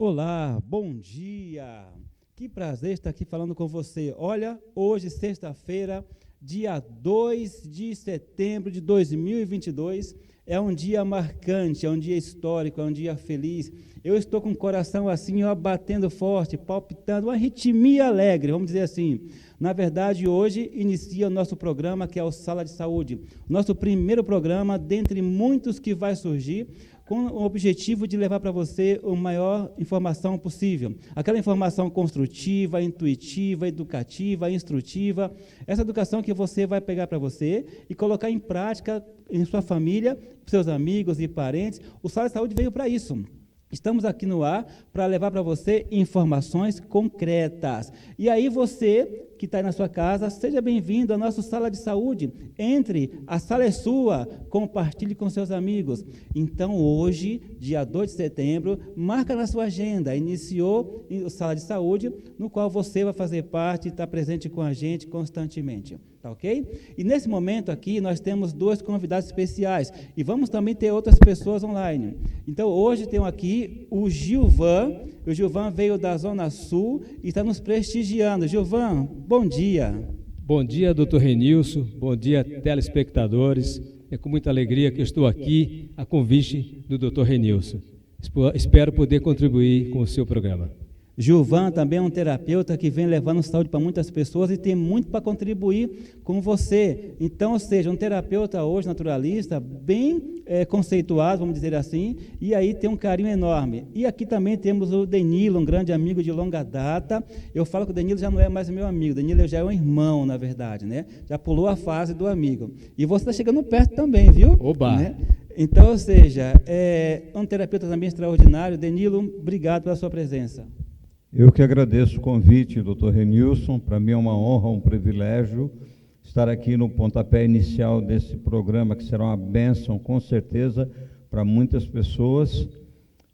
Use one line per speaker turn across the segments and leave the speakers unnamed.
Olá, bom dia! Que prazer estar aqui falando com você. Olha, hoje, sexta-feira, dia 2 de setembro de 2022, é um dia marcante, é um dia histórico, é um dia feliz. Eu estou com o coração assim, ó, batendo forte, palpitando, uma arritmia alegre, vamos dizer assim. Na verdade, hoje inicia o nosso programa, que é o Sala de Saúde. Nosso primeiro programa, dentre muitos que vai surgir, com o objetivo de levar para você a maior informação possível. Aquela informação construtiva, intuitiva, educativa, instrutiva. Essa educação que você vai pegar para você e colocar em prática em sua família, seus amigos e parentes. O Sala de Saúde veio para isso. Estamos aqui no ar para levar para você informações concretas. E aí você que está aí na sua casa, seja bem-vindo à nossa sala de saúde. Entre, a sala é sua, compartilhe com seus amigos. Então, hoje, dia 2 de setembro, marca na sua agenda, iniciou a sala de saúde, no qual você vai fazer parte e estar presente com a gente constantemente. Tá ok? E nesse momento aqui, nós temos dois convidados especiais, e vamos também ter outras pessoas online. Então, hoje temos aqui o Gilvan veio da Zona Sul e está nos prestigiando. Gilvan, bom dia.
Bom dia, doutor Renilson, bom dia, telespectadores. É com muita alegria que eu estou aqui a convite do doutor Renilson. Espero poder contribuir com o seu programa.
Gilvan também é um terapeuta que vem levando saúde para muitas pessoas e tem muito para contribuir com você. Então, ou seja, um terapeuta hoje naturalista, bem conceituado, vamos dizer assim, e aí tem um carinho enorme. E aqui também temos o Denilo, um grande amigo de longa data. Eu falo que o Denilo já não é mais meu amigo, o Denilo já é um irmão, na verdade, né? Já pulou a fase do amigo. E você está chegando perto também, viu?
Oba!
Né? Então, ou seja, é um terapeuta também extraordinário. Denilo, obrigado pela sua presença.
Eu que agradeço o convite, doutor Renilson. Para mim é uma honra, um privilégio estar aqui no pontapé inicial desse programa, que será uma bênção, com certeza, para muitas pessoas,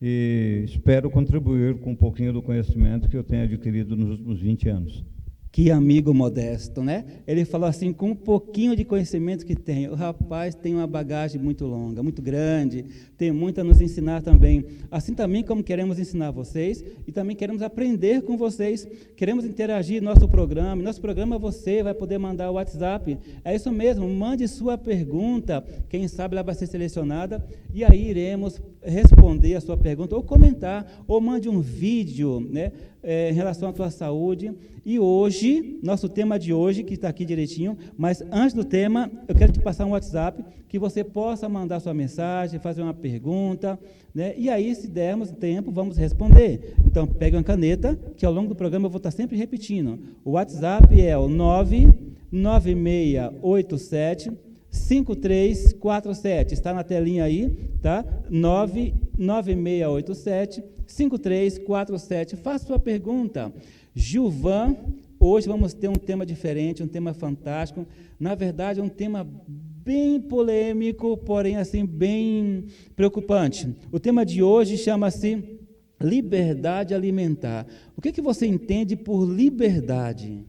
e espero contribuir com um pouquinho do conhecimento que eu tenho adquirido nos últimos 20 anos.
Que amigo modesto, né? Ele falou assim, com um pouquinho de conhecimento que tem. O rapaz tem uma bagagem muito longa, muito grande, tem muito a nos ensinar também. Assim também como queremos ensinar vocês e também queremos aprender com vocês. Queremos interagir no nosso programa. Nosso programa você vai poder mandar o WhatsApp. É isso mesmo, mande sua pergunta. Quem sabe ela vai ser selecionada e aí iremos responder a sua pergunta ou comentar, ou mande um vídeo, né? Em relação à tua saúde. E hoje, nosso tema de hoje, que está aqui direitinho, mas antes do tema, eu quero te passar um WhatsApp, que você possa mandar sua mensagem, fazer uma pergunta, né? E aí, se dermos tempo, vamos responder. Então, pegue uma caneta, que ao longo do programa eu vou estar sempre repetindo. O WhatsApp é o 99687 5347, está na telinha aí, tá? 99687 5347. Faça sua pergunta. Gilvan, hoje vamos ter um tema diferente, um tema fantástico. Na verdade, um tema bem polêmico, porém assim bem preocupante. O tema de hoje chama-se liberdade alimentar. O que você entende por liberdade?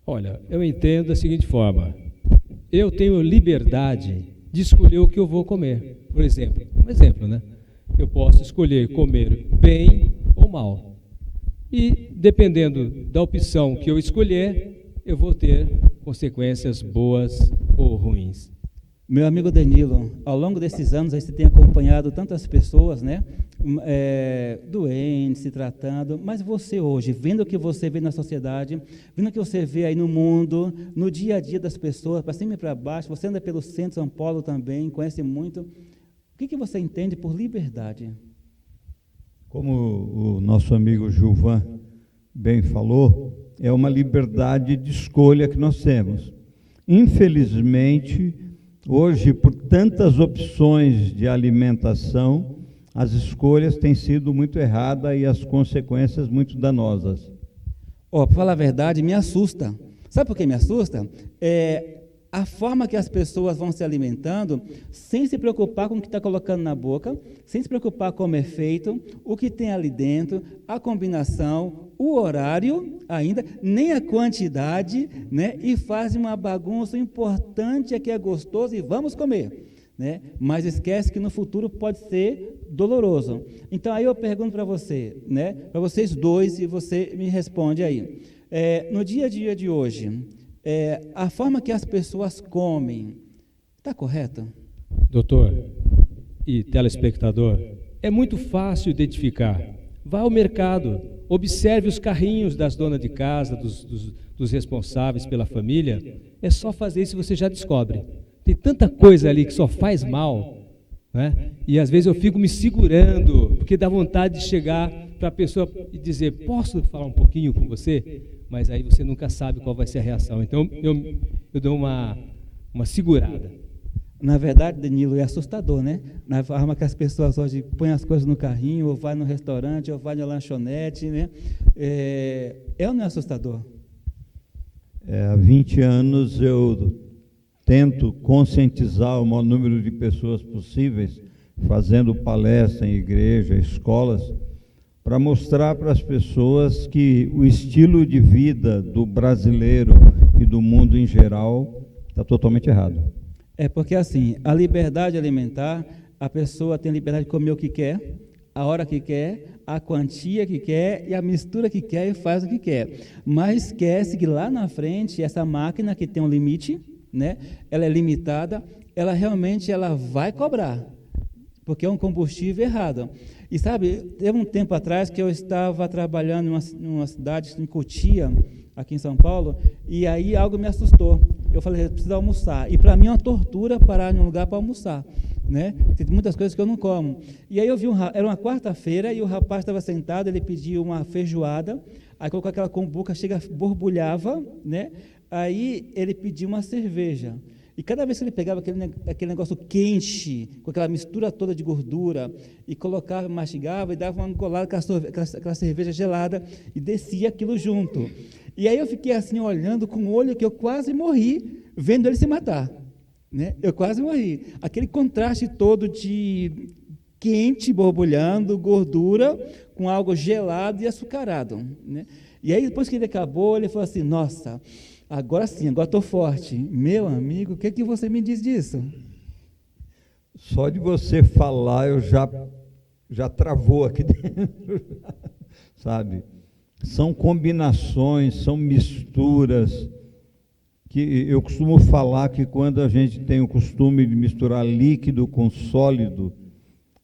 Olha, eu entendo da seguinte forma. Eu tenho liberdade de escolher o que eu vou comer. Por exemplo, né? Eu posso escolher comer bem ou mal. E, dependendo da opção que eu escolher, eu vou ter consequências boas ou ruins.
Meu amigo Danilo, ao longo desses anos, você tem acompanhado tantas pessoas, né? Doentes, se tratando, mas você hoje, vendo o que você vê na sociedade, vendo o que você vê aí no mundo, no dia a dia das pessoas, para cima e para baixo, você anda pelo centro de São Paulo também, conhece muito, o que você entende por liberdade?
Como o nosso amigo Gilvan bem falou, é uma liberdade de escolha que nós temos. Infelizmente, hoje, por tantas opções de alimentação, as escolhas têm sido muito erradas e as consequências muito danosas.
Para falar a verdade, me assusta. Sabe por que me assusta? A forma que as pessoas vão se alimentando, sem se preocupar com o que está colocando na boca, sem se preocupar como é feito, o que tem ali dentro, a combinação, o horário ainda, nem a quantidade, né? E fazem uma bagunça. O importante é que é gostoso e vamos comer, né? Mas esquece que no futuro pode ser doloroso. Então, aí eu pergunto para você, né, para vocês dois, e você me responde aí. No dia a dia de hoje, a forma que as pessoas comem, está correta?
Doutor e telespectador, é muito fácil identificar. Vá ao mercado, observe os carrinhos das donas de casa, dos responsáveis pela família. É só fazer isso e você já descobre. Tem tanta coisa ali que só faz mal, né? E às vezes eu fico me segurando, porque dá vontade de chegar para a pessoa e dizer, posso falar um pouquinho com você? Mas aí você nunca sabe qual vai ser a reação. Então eu dou uma segurada.
Na verdade, Danilo, é assustador, né? Na forma que as pessoas hoje põem as coisas no carrinho, ou vai no restaurante, ou vai na lanchonete, né? Ou não é assustador?
Há 20 anos eu tento conscientizar o maior número de pessoas possíveis, fazendo palestra em igreja, escolas, para mostrar para as pessoas que o estilo de vida do brasileiro e do mundo em geral está totalmente errado.
Porque assim, a liberdade alimentar, a pessoa tem liberdade de comer o que quer, a hora que quer, a quantia que quer e a mistura que quer e faz o que quer. Mas esquece que lá na frente, essa máquina que tem um limite, né, ela é limitada, ela realmente vai cobrar, porque é um combustível errado. E sabe, teve um tempo atrás que eu estava trabalhando numa cidade, em Cotia, aqui em São Paulo, e aí algo me assustou. Eu falei, eu preciso almoçar. E para mim é uma tortura parar em um lugar para almoçar, né? Tem muitas coisas que eu não como. E aí eu vi, era uma quarta-feira, e o rapaz estava sentado, ele pediu uma feijoada, aí colocou aquela cumbuca, borbulhava, né? Aí ele pediu uma cerveja. E cada vez que ele pegava aquele negócio quente, com aquela mistura toda de gordura, e colocava, mastigava, e dava uma golada com aquela cerveja gelada, e descia aquilo junto. E aí eu fiquei assim, olhando com o olho que eu quase morri, vendo ele se matar, né? Eu quase morri. Aquele contraste todo de quente, borbulhando, gordura, com algo gelado e açucarado, né? E aí depois que ele acabou, ele falou assim, nossa, agora sim, agora estou forte. Meu amigo, o que você me diz disso?
Só de você falar, eu já travou aqui dentro, sabe? São combinações, são misturas, que eu costumo falar que quando a gente tem o costume de misturar líquido com sólido,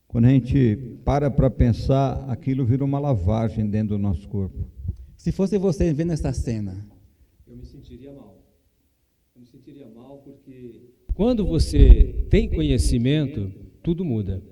quando a gente para pensar, aquilo vira uma lavagem dentro do nosso corpo.
Se fosse você vendo essa cena,
eu me sentiria mal. Eu me sentiria mal porque quando você tem conhecimento, tudo muda.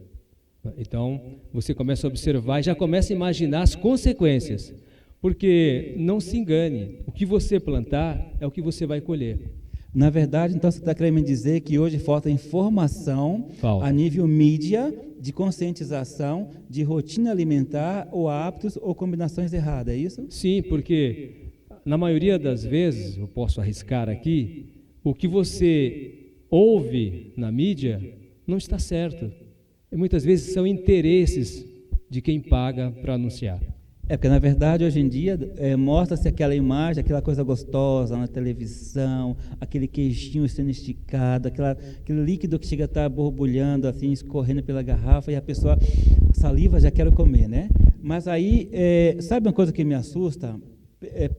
Então, você começa a observar e já começa a imaginar as consequências. Porque, não se engane, o que você plantar é o que você vai colher.
Na verdade, então você está querendo me dizer que hoje falta informação a nível mídia, de conscientização, de rotina alimentar, ou hábitos, ou combinações erradas, é isso?
Sim, porque na maioria das vezes, eu posso arriscar aqui, o que você ouve na mídia não está certo. E muitas vezes são interesses de quem paga para anunciar.
Porque na verdade hoje em dia mostra-se aquela imagem, aquela coisa gostosa na televisão, aquele queijinho sendo esticado, aquele líquido que chega a estar borbulhando, assim, escorrendo pela garrafa, e a pessoa, saliva, já quer comer, né? Mas aí, sabe uma coisa que me assusta?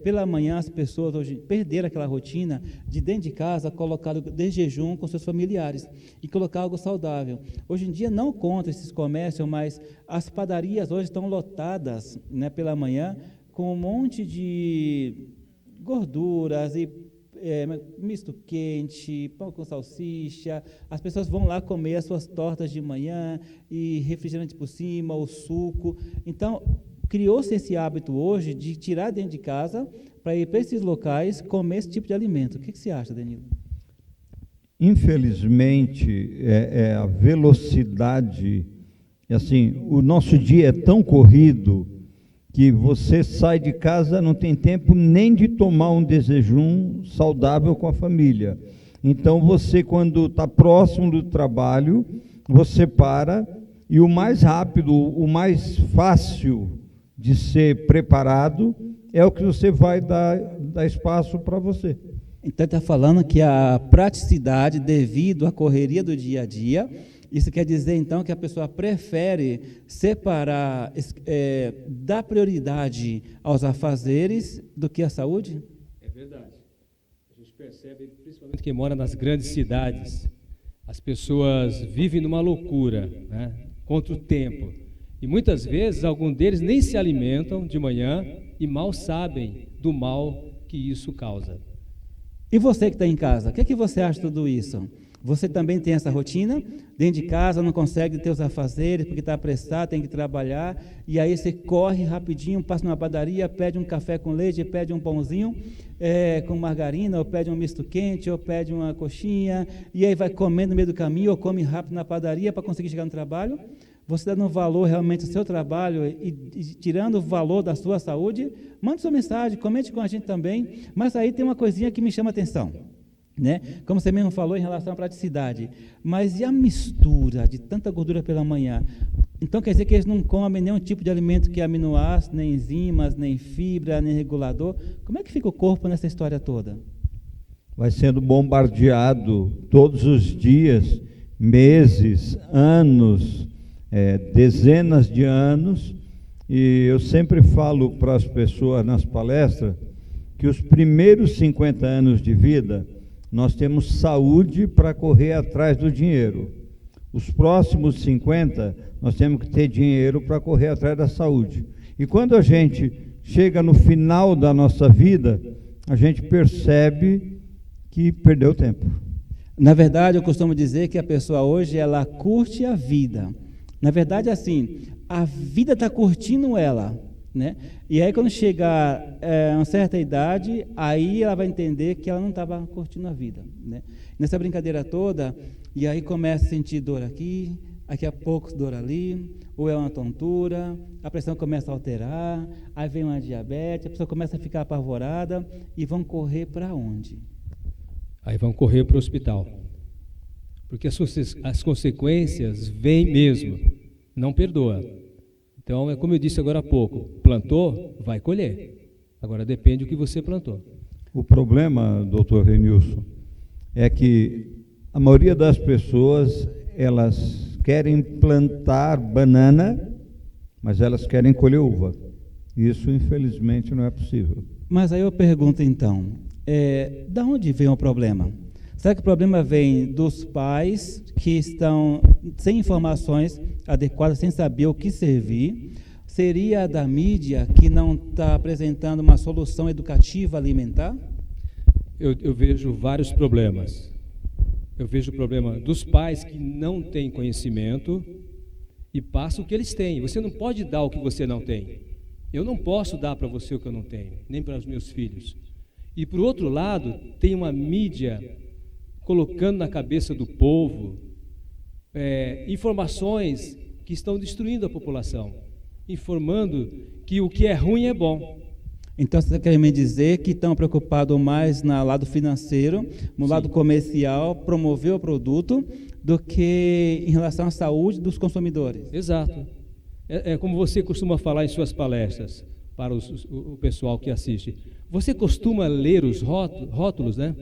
Pela manhã as pessoas hoje perderam aquela rotina de dentro de casa colocar de jejum com seus familiares e colocar algo saudável. Hoje em dia não contra esses comércios, mas as padarias hoje estão lotadas, né, pela manhã com um monte de gorduras e misto quente, pão com salsicha. As pessoas vão lá comer as suas tortas de manhã e refrigerante por cima, o suco. Então criou-se esse hábito hoje de tirar dentro de casa para ir para esses locais comer esse tipo de alimento. O que você acha, Danilo?
Infelizmente, a velocidade, assim, o nosso dia é tão corrido que você sai de casa, não tem tempo nem de tomar um desjejum saudável com a família. Então, você, quando está próximo do trabalho, você para, e o mais rápido, o mais fácil de ser preparado, é o que você vai dar espaço para você.
Então, está falando que a praticidade, devido à correria do dia a dia, Isso quer dizer, então, que a pessoa prefere separar, dar prioridade aos afazeres do que à saúde?
É verdade. A gente percebe, principalmente quem mora nas grandes cidades, as pessoas vivem numa loucura, né, contra o tempo. E muitas vezes, alguns deles nem se alimentam de manhã e mal sabem do mal que isso causa.
E você que está em casa, o que você acha de tudo isso? Você também tem essa rotina? Dentro de casa não consegue ter os afazeres porque está apressado, tem que trabalhar, e aí você corre rapidinho, passa numa padaria, pede um café com leite, pede um pãozinho com margarina, ou pede um misto quente, ou pede uma coxinha, e aí vai comendo no meio do caminho, ou come rápido na padaria para conseguir chegar no trabalho. Você está dando valor realmente ao seu trabalho e tirando o valor da sua saúde? Mande sua mensagem, comente com a gente também, mas aí tem uma coisinha que me chama a atenção. Né? Como você mesmo falou em relação à praticidade, mas e a mistura de tanta gordura pela manhã? Então quer dizer que eles não comem nenhum tipo de alimento que é aminoácido, nem enzimas, nem fibra, nem regulador. Como é que fica o corpo nessa história toda?
Vai sendo bombardeado todos os dias, meses, anos, dezenas de anos, e eu sempre falo para as pessoas nas palestras que os primeiros 50 anos de vida nós temos saúde para correr atrás do dinheiro. Os próximos 50, nós temos que ter dinheiro para correr atrás da saúde. E quando a gente chega no final da nossa vida, a gente percebe que perdeu tempo.
Na verdade, eu costumo dizer que a pessoa hoje, ela curte a vida. Na verdade, assim, a vida está curtindo ela, né? E aí, quando chegar a uma certa idade, aí ela vai entender que ela não estava curtindo a vida, né? Nessa brincadeira toda, e aí começa a sentir dor aqui, daqui a pouco dor ali, ou é uma tontura, a pressão começa a alterar, aí vem uma diabetes, a pessoa começa a ficar apavorada, e vão correr para onde?
Aí vão correr para o hospital, porque as consequências vêm mesmo, não perdoa. Então, é como eu disse agora há pouco, plantou, vai colher. Agora depende do que você plantou.
O problema, doutor Renilson, é que a maioria das pessoas, elas querem plantar banana, mas elas querem colher uva. Isso, infelizmente, não é possível.
Mas aí eu pergunto, então, da onde vem o problema? Será que o problema vem dos pais que estão sem informações adequadas, sem saber o que servir? Seria da mídia que não está apresentando uma solução educativa alimentar?
Eu vejo vários problemas. Eu vejo o problema dos pais que não têm conhecimento e passam o que eles têm. Você não pode dar o que você não tem. Eu não posso dar para você o que eu não tenho, nem para os meus filhos. E, por outro lado, tem uma mídia colocando na cabeça do povo informações que estão destruindo a população, informando que o que é ruim é bom.
Então, você quer me dizer que estão preocupados mais no lado financeiro, no
Sim.
lado comercial, promover o produto, do que em relação à saúde dos consumidores?
Exato. É como você costuma falar em suas palestras, para o pessoal que assiste. Você costuma ler os rótulos, né?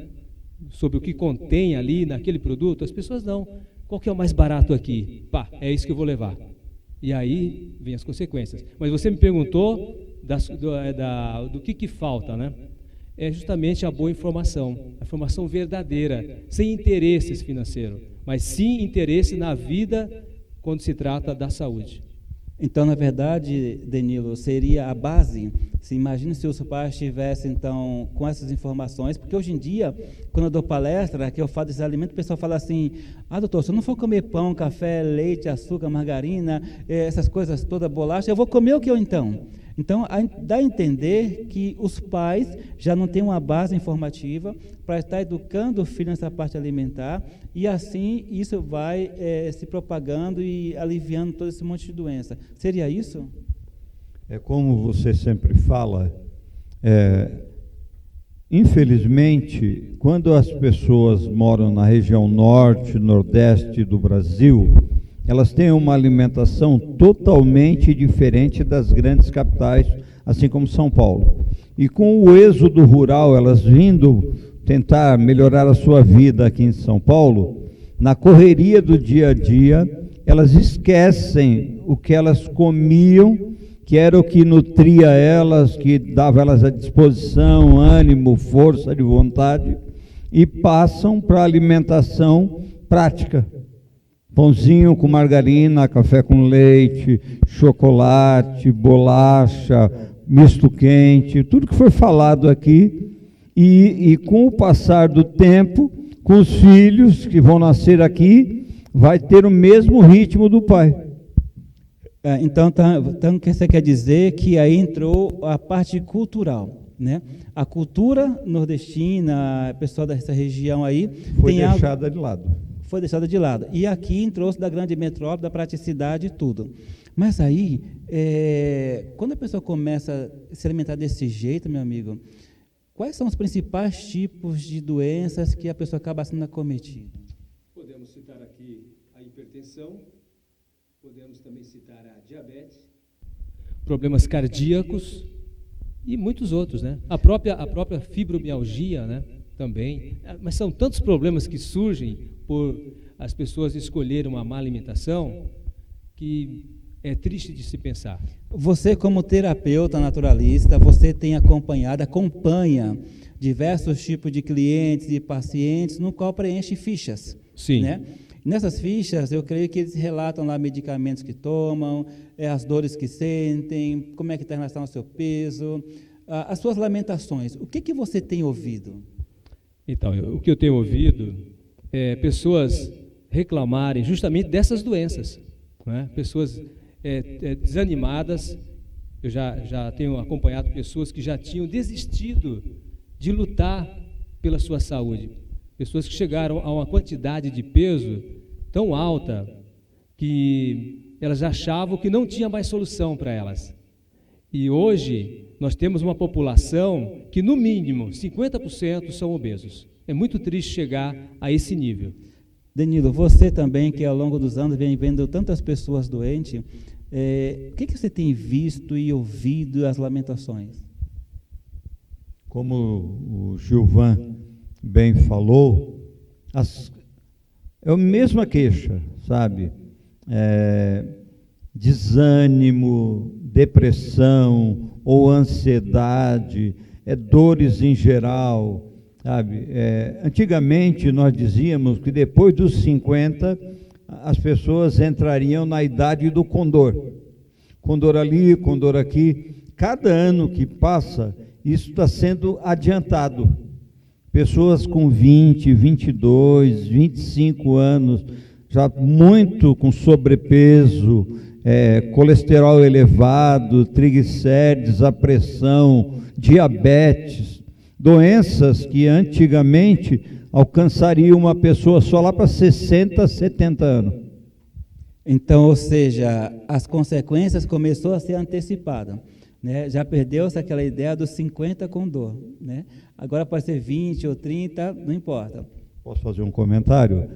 Sobre o que contém ali naquele produto? As pessoas não. Qual que é o mais barato aqui? Pá, é isso que eu vou levar. E aí vem as consequências. Mas você me perguntou do que falta, né? É justamente a boa informação, a informação verdadeira, sem interesses financeiros, mas sim interesse na vida quando se trata da saúde.
Então, na verdade, Denilo, seria a base. Se imagina se os pais estivessem, então, com essas informações, porque hoje em dia, quando eu dou palestra, que eu falo desse alimento, o pessoal fala assim, doutor, se eu não for comer pão, café, leite, açúcar, margarina, essas coisas todas, bolacha, eu vou comer o que eu então? Então, dá a entender que os pais já não têm uma base informativa para estar educando o filho nessa parte alimentar, e assim isso vai se propagando e aliviando todo esse monte de doença. Seria isso?
É como você sempre fala, infelizmente, quando as pessoas moram na região norte, nordeste do Brasil, elas têm uma alimentação totalmente diferente das grandes capitais, assim como São Paulo. E com o êxodo rural, elas vindo tentar melhorar a sua vida aqui em São Paulo, na correria do dia a dia, elas esquecem o que elas comiam, que era o que nutria elas, que dava elas a disposição, ânimo, força de vontade, e passam para a alimentação prática. Pãozinho com margarina, café com leite, chocolate, bolacha, misto quente, tudo que foi falado aqui, e com o passar do tempo, com os filhos que vão nascer aqui, vai ter o mesmo ritmo do pai.
Então, o que você quer dizer que aí entrou a parte cultural, né? A cultura nordestina, a pessoa dessa região aí...
Foi deixada de lado.
Foi deixada de lado. E aqui entrou-se da grande metrópole, da praticidade e tudo. Mas aí, quando a pessoa começa a se alimentar desse jeito, meu amigo, quais são os principais tipos de doenças que a pessoa acaba sendo acometida?
Podemos citar aqui a hipertensão, podemos também citar a diabetes, problemas cardíacos e muitos outros, né? A própria fibromialgia, né? Também. Mas são tantos problemas que surgem por as pessoas escolherem uma má alimentação que é triste de se pensar.
Você, como terapeuta naturalista, você acompanha diversos tipos de clientes e pacientes, no qual preenche fichas.
Sim.
Né? Nessas fichas, eu creio que eles relatam lá medicamentos que tomam, as dores que sentem, como é que está em relação ao seu peso, as suas lamentações. O que você tem ouvido?
Então, o que eu tenho ouvido é pessoas reclamarem justamente dessas doenças, né? Pessoas desanimadas. Eu já tenho acompanhado pessoas que já tinham desistido de lutar pela sua saúde. Pessoas que chegaram a uma quantidade de peso tão alta que elas achavam que não tinha mais solução para elas. E hoje nós temos uma população que, no mínimo, 50% são obesos. É muito triste chegar a esse nível.
Danilo, você também, que ao longo dos anos vem vendo tantas pessoas doentes, o que você tem visto e ouvido as lamentações?
Como o Gilvan bem falou, é a mesma queixa, sabe? Desânimo, depressão ou ansiedade, dores em geral, sabe? Antigamente nós dizíamos que depois dos 50 as pessoas entrariam na idade do condor. Condor ali, condor aqui. Cada ano que passa, isso está sendo adiantado. Pessoas com 20, 22, 25 anos, já muito com sobrepeso, colesterol elevado, triglicérides, a pressão, diabetes, doenças que antigamente alcançariam uma pessoa só lá para 60, 70 anos.
Então, ou seja, as consequências começou a ser antecipada, né? Já perdeu-se aquela ideia dos 50 com dor, né? Agora pode ser 20 ou 30, não importa.
Posso fazer um comentário?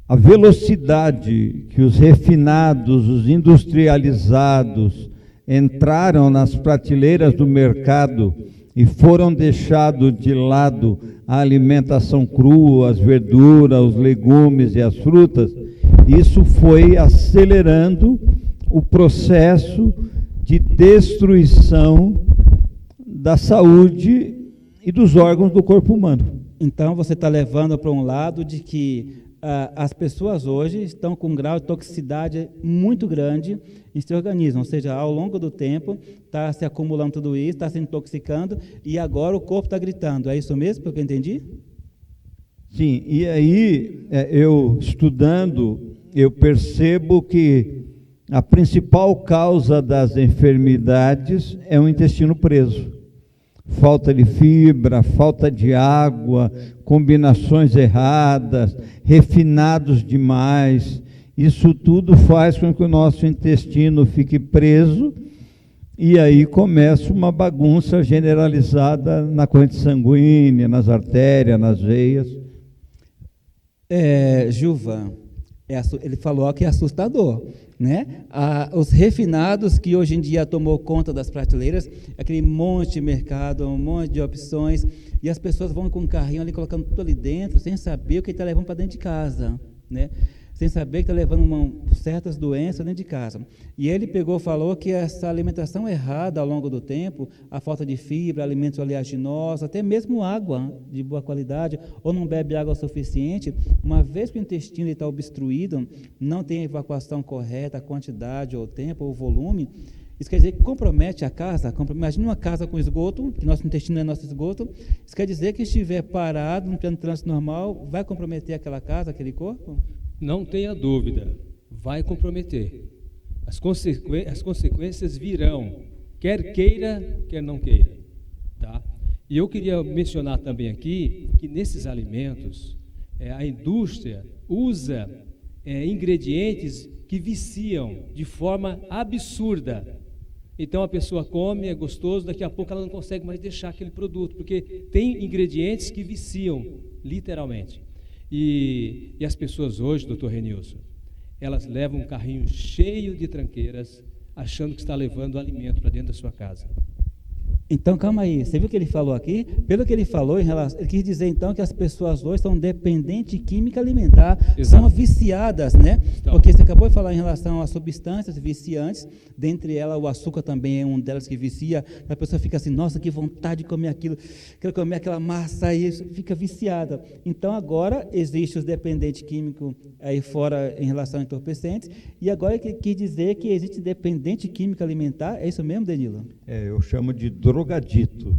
A velocidade que os refinados, os industrializados entraram nas prateleiras do mercado e foram deixados de lado a alimentação crua, as verduras, os legumes e as frutas, isso foi acelerando o processo de destruição da saúde e dos órgãos do corpo humano.
Então, você está levando para um lado de que as pessoas hoje estão com um grau de toxicidade muito grande em seu organismo, ou seja, ao longo do tempo está se acumulando tudo isso, está se intoxicando e agora o corpo está gritando. É isso mesmo, pelo que eu entendi?
Sim, e aí, eu estudando, eu percebo que a principal causa das enfermidades é o intestino preso. Falta de fibra, falta de água, combinações erradas, refinados demais. Isso tudo faz com que o nosso intestino fique preso e aí começa uma bagunça generalizada na corrente sanguínea, nas artérias, nas veias.
Gilvan, Ele falou que é assustador, né? Os refinados que hoje em dia tomou conta das prateleiras, aquele monte de mercado, um monte de opções, e as pessoas vão com o carrinho ali, colocando tudo ali dentro, sem saber o que está levando para dentro de casa, né? Sem saber que está levando certas doenças dentro de casa. E ele falou que essa alimentação errada ao longo do tempo, a falta de fibra, alimentos oleaginosos, até mesmo água de boa qualidade, ou não bebe água suficiente, uma vez que o intestino está obstruído, não tem a evacuação correta, a quantidade, ou o tempo, ou o volume, isso quer dizer que compromete a casa. Imagine uma casa com esgoto, que nosso intestino é nosso esgoto, isso quer dizer que estiver parado no plano de trânsito normal, vai comprometer aquela casa, aquele corpo?
Não tenha dúvida, vai comprometer. As consequências virão, quer queira, quer não queira. Tá? E eu queria mencionar também aqui que nesses alimentos, a indústria usa ingredientes que viciam de forma absurda. Então a pessoa come, é gostoso, daqui a pouco ela não consegue mais deixar aquele produto, porque tem ingredientes que viciam, literalmente. E as pessoas hoje, doutor Renilson, elas levam um carrinho cheio de tranqueiras, achando que está levando alimento para dentro da sua casa.
Então, calma aí, você viu o que ele falou aqui? Pelo que ele falou, ele quis dizer então que as pessoas hoje são dependentes de química alimentar,
Exato.
São viciadas, né?
Então.
Porque você acabou de falar em relação às substâncias viciantes, dentre elas o açúcar também é uma delas que vicia, a pessoa fica assim, nossa, que vontade de comer aquilo, quero comer aquela massa, e fica viciada. Então, agora existe os dependentes químicos aí fora em relação a entorpecentes, e agora ele quis dizer que existe dependente química alimentar, é isso mesmo, Danilo?
Eu chamo de drogadito.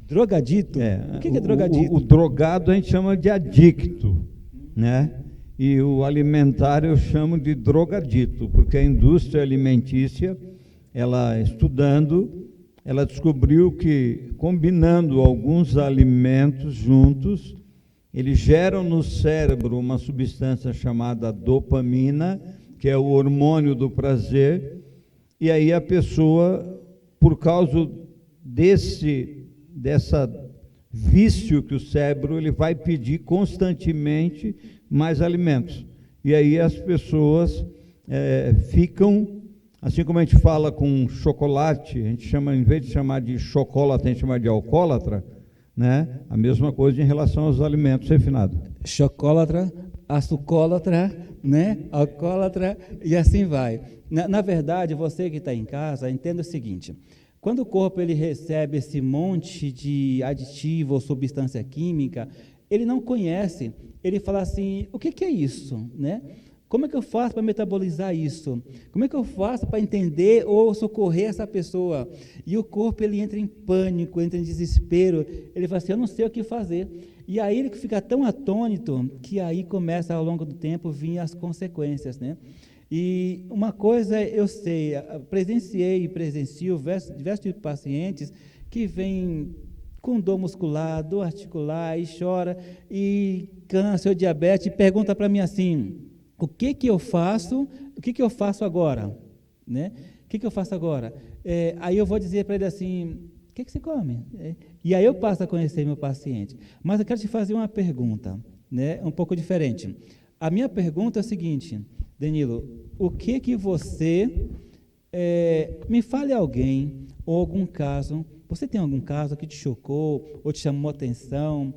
Drogadito? O que é drogadito?
O drogado a gente chama de adicto, né? E o alimentar eu chamo de drogadito, porque a indústria alimentícia, ela estudando, ela descobriu que combinando alguns alimentos juntos, eles geram no cérebro uma substância chamada dopamina, que é o hormônio do prazer, e aí a pessoa, por causa dessa vício que o cérebro, ele vai pedir constantemente mais alimentos. E aí as pessoas ficam, assim como a gente fala com chocolate, a gente chama, em vez de chamar de chocolate, a gente chama de alcoólatra, né? A mesma coisa em relação aos alimentos refinados.
Chocólatra, açucólatra, né? Alcoólatra, e assim vai. Na verdade, você que está em casa, entenda o seguinte: quando o corpo ele recebe esse monte de aditivo ou substância química, ele não conhece, ele fala assim, o que é isso, né? Como é que eu faço para metabolizar isso? Como é que eu faço para entender ou socorrer essa pessoa? E o corpo ele entra em pânico, entra em desespero, ele fala assim, eu não sei o que fazer. E aí ele fica tão atônito que aí começa ao longo do tempo vir as consequências, né? E uma coisa eu sei, presenciei e presencio diversos tipos de pacientes que vêm com dor muscular, dor articular, e chora, e câncer, ou diabetes, e pergunta para mim assim, o que eu faço agora? Né? O que eu faço agora? Aí eu vou dizer para ele assim, o que você come? E aí eu passo a conhecer meu paciente. Mas eu quero te fazer uma pergunta, né, um pouco diferente. A minha pergunta é a seguinte, Danilo, o que você, me fale alguém, ou algum caso, você tem algum caso que te chocou, ou te chamou atenção,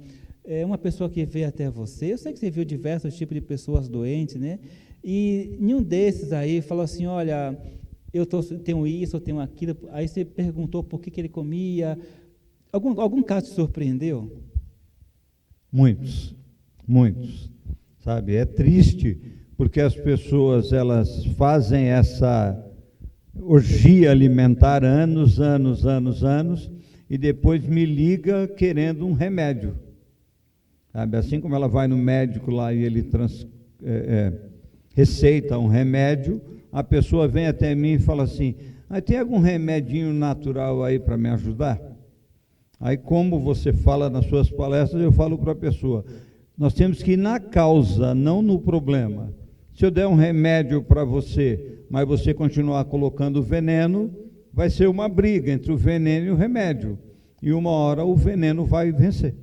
uma pessoa que veio até você, eu sei que você viu diversos tipos de pessoas doentes, né? E nenhum desses aí falou assim, olha, eu tenho isso, eu tenho aquilo, aí você perguntou por que ele comia, algum caso te surpreendeu?
Muitos, sabe, é triste, porque as pessoas, elas fazem essa orgia alimentar anos, e depois me liga querendo um remédio. Sabe? Assim como ela vai no médico lá e ele receita um remédio, a pessoa vem até mim e fala assim, tem algum remedinho natural aí para me ajudar? Aí, como você fala nas suas palestras, eu falo para a pessoa, nós temos que ir na causa, não no problema. Se eu der um remédio para você, mas você continuar colocando veneno, vai ser uma briga entre o veneno e o remédio. E uma hora o veneno vai vencer.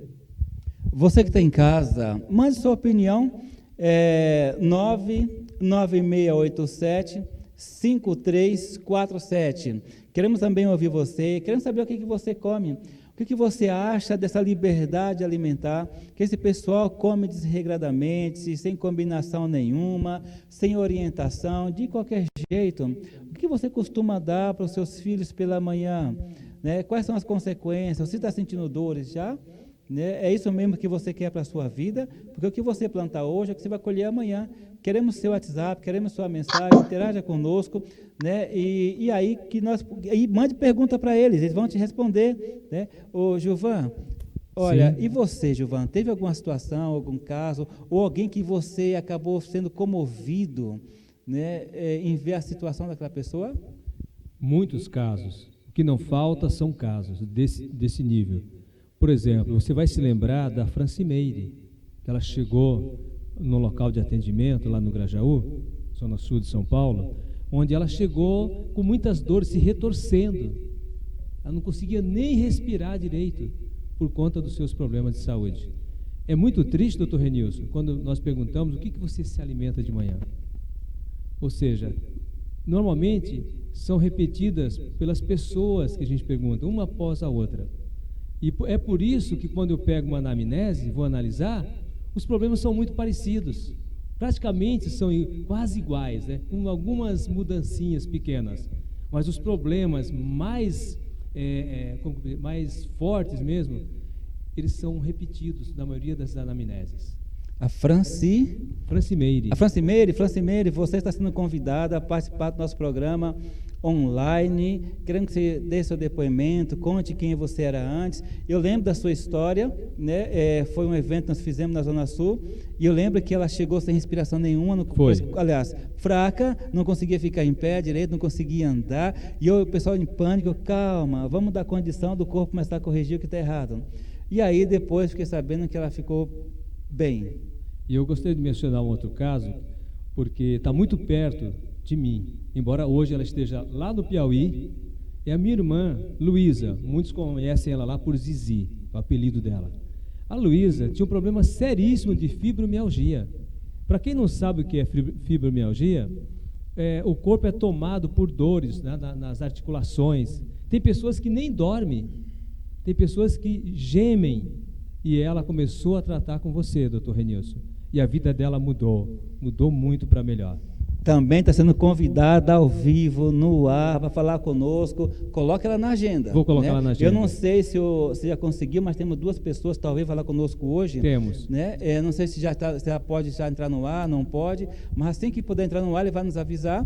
Você que está em casa, mande sua opinião 99687-5347. Queremos também ouvir você, queremos saber o que você come. O que você acha dessa liberdade alimentar, que esse pessoal come desregradamente, sem combinação nenhuma, sem orientação, de qualquer jeito? O que você costuma dar para os seus filhos pela manhã? Né? Quais são as consequências? Você está sentindo dores já? Né? É isso mesmo que você quer para a sua vida? Porque o que você plantar hoje é o que você vai colher amanhã. Queremos seu WhatsApp, queremos sua mensagem, interaja conosco, né? E aí que mande pergunta para eles vão te responder, né? Ô Gilvan, olha, sim. E você, Gilvan, teve alguma situação, algum caso, ou alguém que você acabou sendo comovido, né, em ver a situação daquela pessoa?
Muitos casos. O que não falta são casos desse nível. Por exemplo, você vai se lembrar da Francimeire, que ela chegou no local de atendimento, lá no Grajaú, zona sul de São Paulo, onde ela chegou com muitas dores, se retorcendo. Ela não conseguia nem respirar direito por conta dos seus problemas de saúde. É muito triste, doutor Renilson, quando nós perguntamos o que você se alimenta de manhã. Ou seja, normalmente são repetidas pelas pessoas que a gente pergunta, uma após a outra. E é por isso que quando eu pego uma anamnese, vou analisar, os problemas são muito parecidos. Praticamente são quase iguais, né? Com algumas mudancinhas pequenas. Mas os problemas mais fortes mesmo, eles são repetidos na maioria das anamneses.
A
Francimeire.
A Francimeire, você está sendo convidada a participar do nosso programa online. Queremos que você dê seu depoimento, conte quem você era antes. Eu lembro da sua história, né? Foi um evento que nós fizemos na Zona Sul, e eu lembro que ela chegou sem respiração nenhuma, aliás, fraca, não conseguia ficar em pé direito, não conseguia andar, e o pessoal em pânico, calma, vamos dar condição do corpo começar a corrigir o que está errado. E aí depois fiquei sabendo que ela ficou bem.
E eu gostaria de mencionar um outro caso, porque está muito perto de mim, embora hoje ela esteja lá no Piauí. É a minha irmã, Luísa, muitos conhecem ela lá por Zizi, o apelido dela. A Luísa tinha um problema seríssimo de fibromialgia. Para quem não sabe o que é fibromialgia, o corpo é tomado por dores, né, nas articulações. Tem pessoas que nem dormem, tem pessoas que gemem, e ela começou a tratar com você, doutor Renilson, e a vida dela mudou muito para melhor.
Também está sendo convidada ao vivo, no ar, para falar conosco. Coloque ela na agenda.
Vou colocar ela na agenda.
Eu não sei se já conseguiu, mas temos 2 pessoas talvez falar conosco hoje.
Temos.
Né? Não sei se já pode entrar no ar, não pode, mas assim que puder entrar no ar, ele vai nos avisar.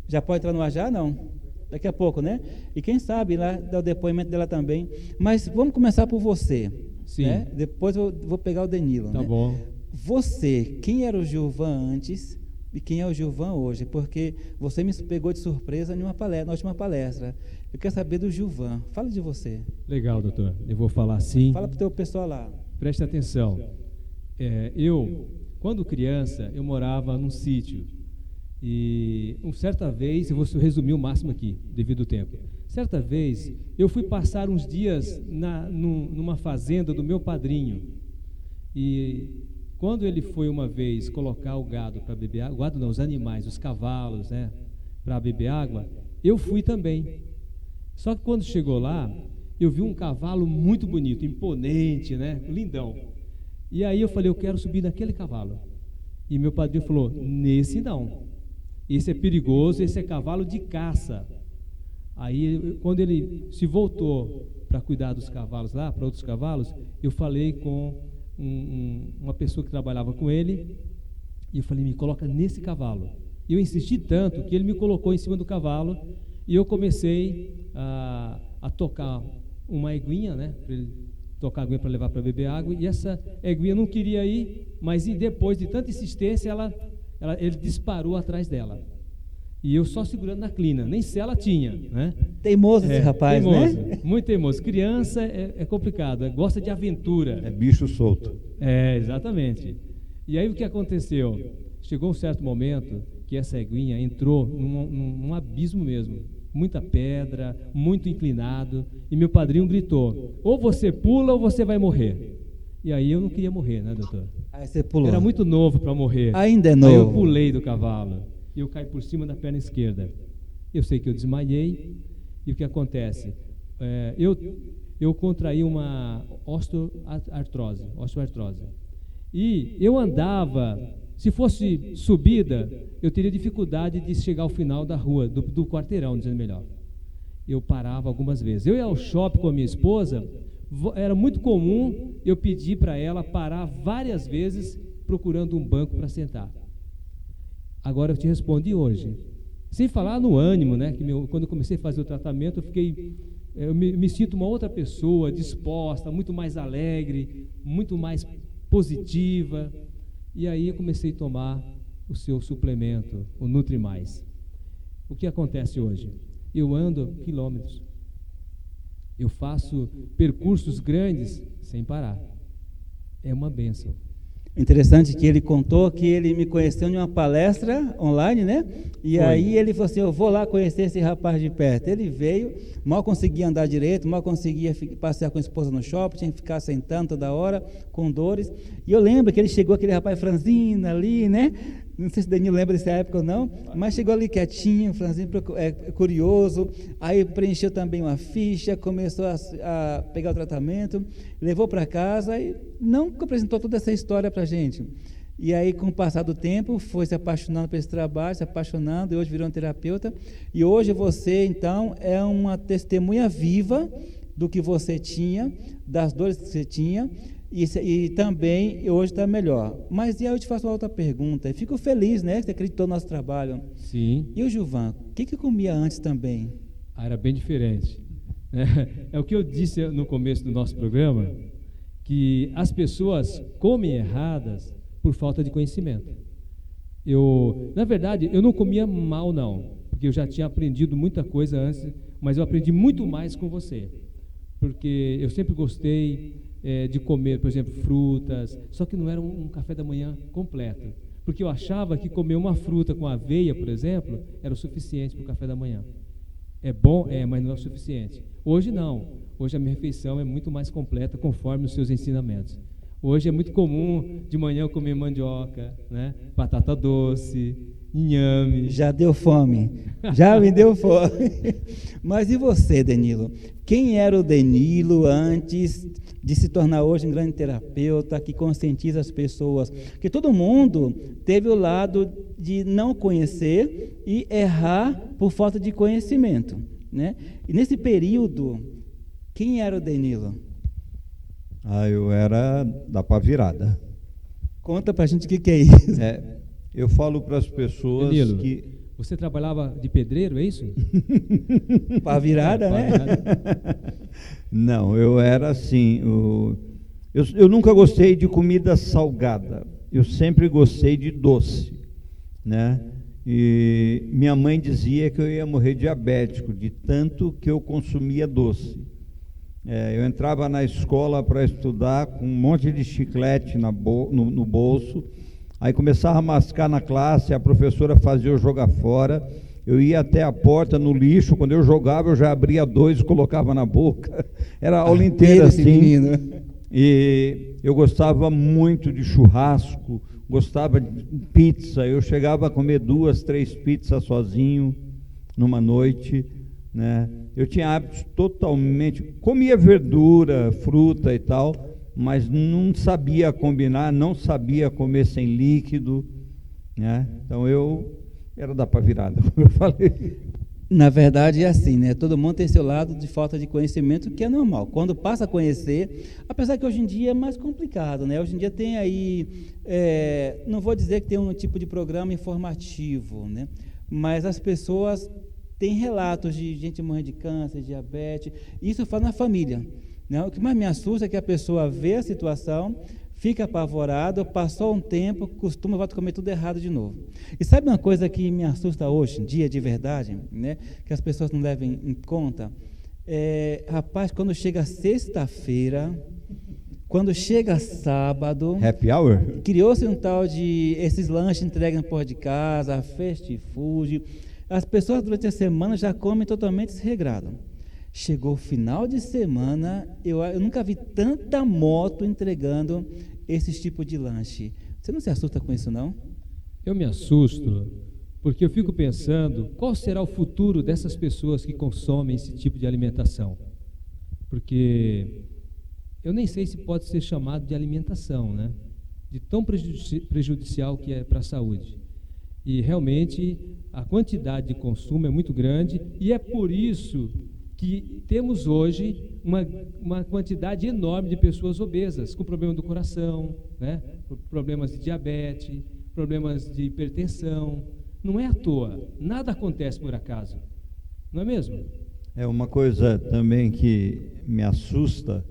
Já pode entrar no ar já? Não. Daqui a pouco, né? E quem sabe lá dá o depoimento dela também. Mas vamos começar por você.
Sim.
Né? Depois eu vou pegar o Danilo.
Tá, né?
Bom. Você, quem era o Gilvan antes e quem é o Gilvan hoje? Porque você me pegou de surpresa na última palestra. Eu quero saber do Gilvan. Fala de você.
Legal, doutor. Eu vou falar sim.
Fala para o teu pessoal lá.
Preste atenção. Quando criança, eu morava num sítio. E certa vez, eu vou resumir o máximo aqui, devido ao tempo. Certa vez, eu fui passar uns dias numa fazenda do meu padrinho. E quando ele foi uma vez colocar o gado para beber água, o gado não, os animais, os cavalos, né, para beber água, eu fui também. Só que quando chegou lá, eu vi um cavalo muito bonito, imponente, né, lindão. E aí eu falei, eu quero subir naquele cavalo. E meu padrinho falou, nesse não. Esse é perigoso, esse é cavalo de caça. Aí, quando ele se voltou para cuidar dos cavalos lá, para outros cavalos, eu falei com uma pessoa que trabalhava com ele, e eu falei, me coloca nesse cavalo. E eu insisti tanto que ele me colocou em cima do cavalo, e eu comecei a tocar uma eguinha, né, para ele tocar a aguinha para levar para beber água, e essa eguinha não queria ir, mas depois de tanta insistência, ele disparou atrás dela. E eu só segurando na crina, nem se ela tinha, né?
Teimoso esse rapaz,
teimoso,
né?
Muito teimoso. Criança é complicado, gosta de aventura.
É bicho solto.
Exatamente. E aí o que aconteceu? Chegou um certo momento que essa eguinha entrou num abismo mesmo. Muita pedra, muito inclinado, e meu padrinho gritou, ou você pula ou você vai morrer. E aí eu não queria morrer, né, doutor?
Aí você pulou.
Era muito novo para morrer.
Ainda é
Aí eu
novo.
pulei do cavalo e eu caí por cima da perna esquerda. Eu sei que eu desmaiei e o que acontece? Eu contraí uma osteoartrose. E eu andava, se fosse subida, eu teria dificuldade de chegar ao final da rua, do quarteirão, dizendo melhor. Eu parava algumas vezes. Eu ia ao shopping com a minha esposa, era muito comum eu pedir para ela parar várias vezes procurando um banco para sentar. Agora eu te respondi hoje. Sem falar no ânimo, né? Que quando eu comecei a fazer o tratamento, eu me sinto uma outra pessoa, disposta, muito mais alegre, muito mais positiva. E aí eu comecei a tomar o seu suplemento, o Nutri Mais. O que acontece hoje? Eu ando quilômetros. Eu faço percursos grandes sem parar. É uma bênção.
Interessante que ele contou que ele me conheceu em uma palestra online, né? E
Foi.
aí ele falou assim, eu vou lá conhecer esse rapaz de perto. Ele veio, mal conseguia andar direito, mal conseguia passear com a esposa no shopping, tinha que ficar sentando toda hora, com dores. E eu lembro que ele chegou, aquele rapaz franzino ali, né? Não sei se o Danilo lembra dessa época ou não, mas chegou ali quietinho, franzino, curioso. Aí preencheu também uma ficha, começou a pegar o tratamento, levou para casa e nunca apresentou toda essa história para a gente. E aí, com o passar do tempo, foi se apaixonando por esse trabalho, se apaixonando, e hoje virou um terapeuta. E hoje você, então, é uma testemunha viva do que você tinha, das dores que você tinha, e também hoje está melhor. Mas e aí eu te faço uma outra pergunta. Eu fico feliz, né, que você acreditou no nosso trabalho.
Sim.
E o Gilvan, o que comia antes também?
Era bem diferente. É o que eu disse no começo do nosso programa, que as pessoas comem erradas por falta de conhecimento. Na verdade, eu não comia mal, não, porque eu já tinha aprendido muita coisa antes, mas eu aprendi muito mais com você, porque eu sempre gostei de comer, por exemplo, frutas, só que não era um café da manhã completo, porque eu achava que comer uma fruta com aveia, por exemplo, era o suficiente para o café da manhã. É bom? Mas não é o suficiente. Hoje não. Hoje a minha refeição é muito mais completa conforme os seus ensinamentos. Hoje é muito comum de manhã eu comer mandioca, né? Batata doce, inhame.
Já deu fome, já me deu fome. Mas e você, Danilo? Quem era o Danilo antes de se tornar hoje um grande terapeuta que conscientiza as pessoas? Porque todo mundo teve o lado de não conhecer e errar por falta de conhecimento, né? E nesse período, quem era o Danilo?
Eu era da pá virada.
Conta pra gente o que é isso.
Eu falo para as pessoas
Danilo,
que...
Você trabalhava de pedreiro, é isso?
Pá virada, né?
Não, eu era assim, eu nunca gostei de comida salgada, eu sempre gostei de doce, né? E minha mãe dizia que eu ia morrer diabético, de tanto que eu consumia doce. Eu entrava na escola para estudar com um monte de chiclete no bolso, aí começava a mascar na classe, a professora fazia eu jogar fora, eu ia até a porta no lixo, quando eu jogava eu já abria 2 e colocava na boca, era a aula inteira assim. E eu gostava muito de churrasco, gostava de pizza, eu chegava a comer 2, 3 pizzas sozinho numa noite, né? Eu tinha hábitos totalmente, comia verdura, fruta e tal, mas não sabia combinar, não sabia comer sem líquido, né? Então eu era da pá virada, como eu falei.
Na verdade é assim, né? Todo mundo tem seu lado de falta de conhecimento, que é normal. Quando passa a conhecer, apesar que hoje em dia é mais complicado, né? Hoje em dia tem aí, não vou dizer que tem um tipo de programa informativo, né? Mas as pessoas têm relatos de gente morrendo de câncer, diabetes, isso faz na família, né? O que mais me assusta é que a pessoa vê a situação, fica apavorado, passou um tempo, volta a comer tudo errado de novo. E sabe uma coisa que me assusta hoje em dia, de verdade, né, que as pessoas não levem em conta? Rapaz, quando chega sexta-feira, quando chega sábado...
Happy hour?
Criou-se um tal de... esses lanches entregues na porta de casa, fast food. As pessoas durante a semana já comem totalmente desregrado. Chegou o final de semana, eu nunca vi tanta moto entregando esse tipo de lanche. Você não se assusta com isso, não?
Eu me assusto, porque eu fico pensando qual será o futuro dessas pessoas que consomem esse tipo de alimentação. Porque eu nem sei se pode ser chamado de alimentação, né? De tão prejudicial que é para a saúde. E realmente a quantidade de consumo é muito grande, e é por isso que temos hoje uma quantidade enorme de pessoas obesas, com problema do coração, né? Problemas de diabetes, problemas de hipertensão. Não é à toa, nada acontece por acaso, não é mesmo?
É uma coisa também que me assusta,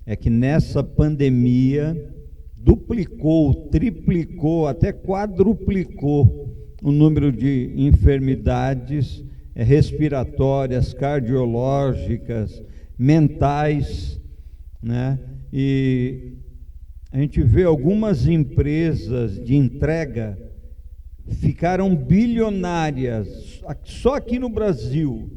é que nessa pandemia duplicou, triplicou, até quadruplicou o número de enfermidades respiratórias, cardiológicas, mentais, né? E a gente vê algumas empresas de entrega ficaram bilionárias, só aqui no Brasil.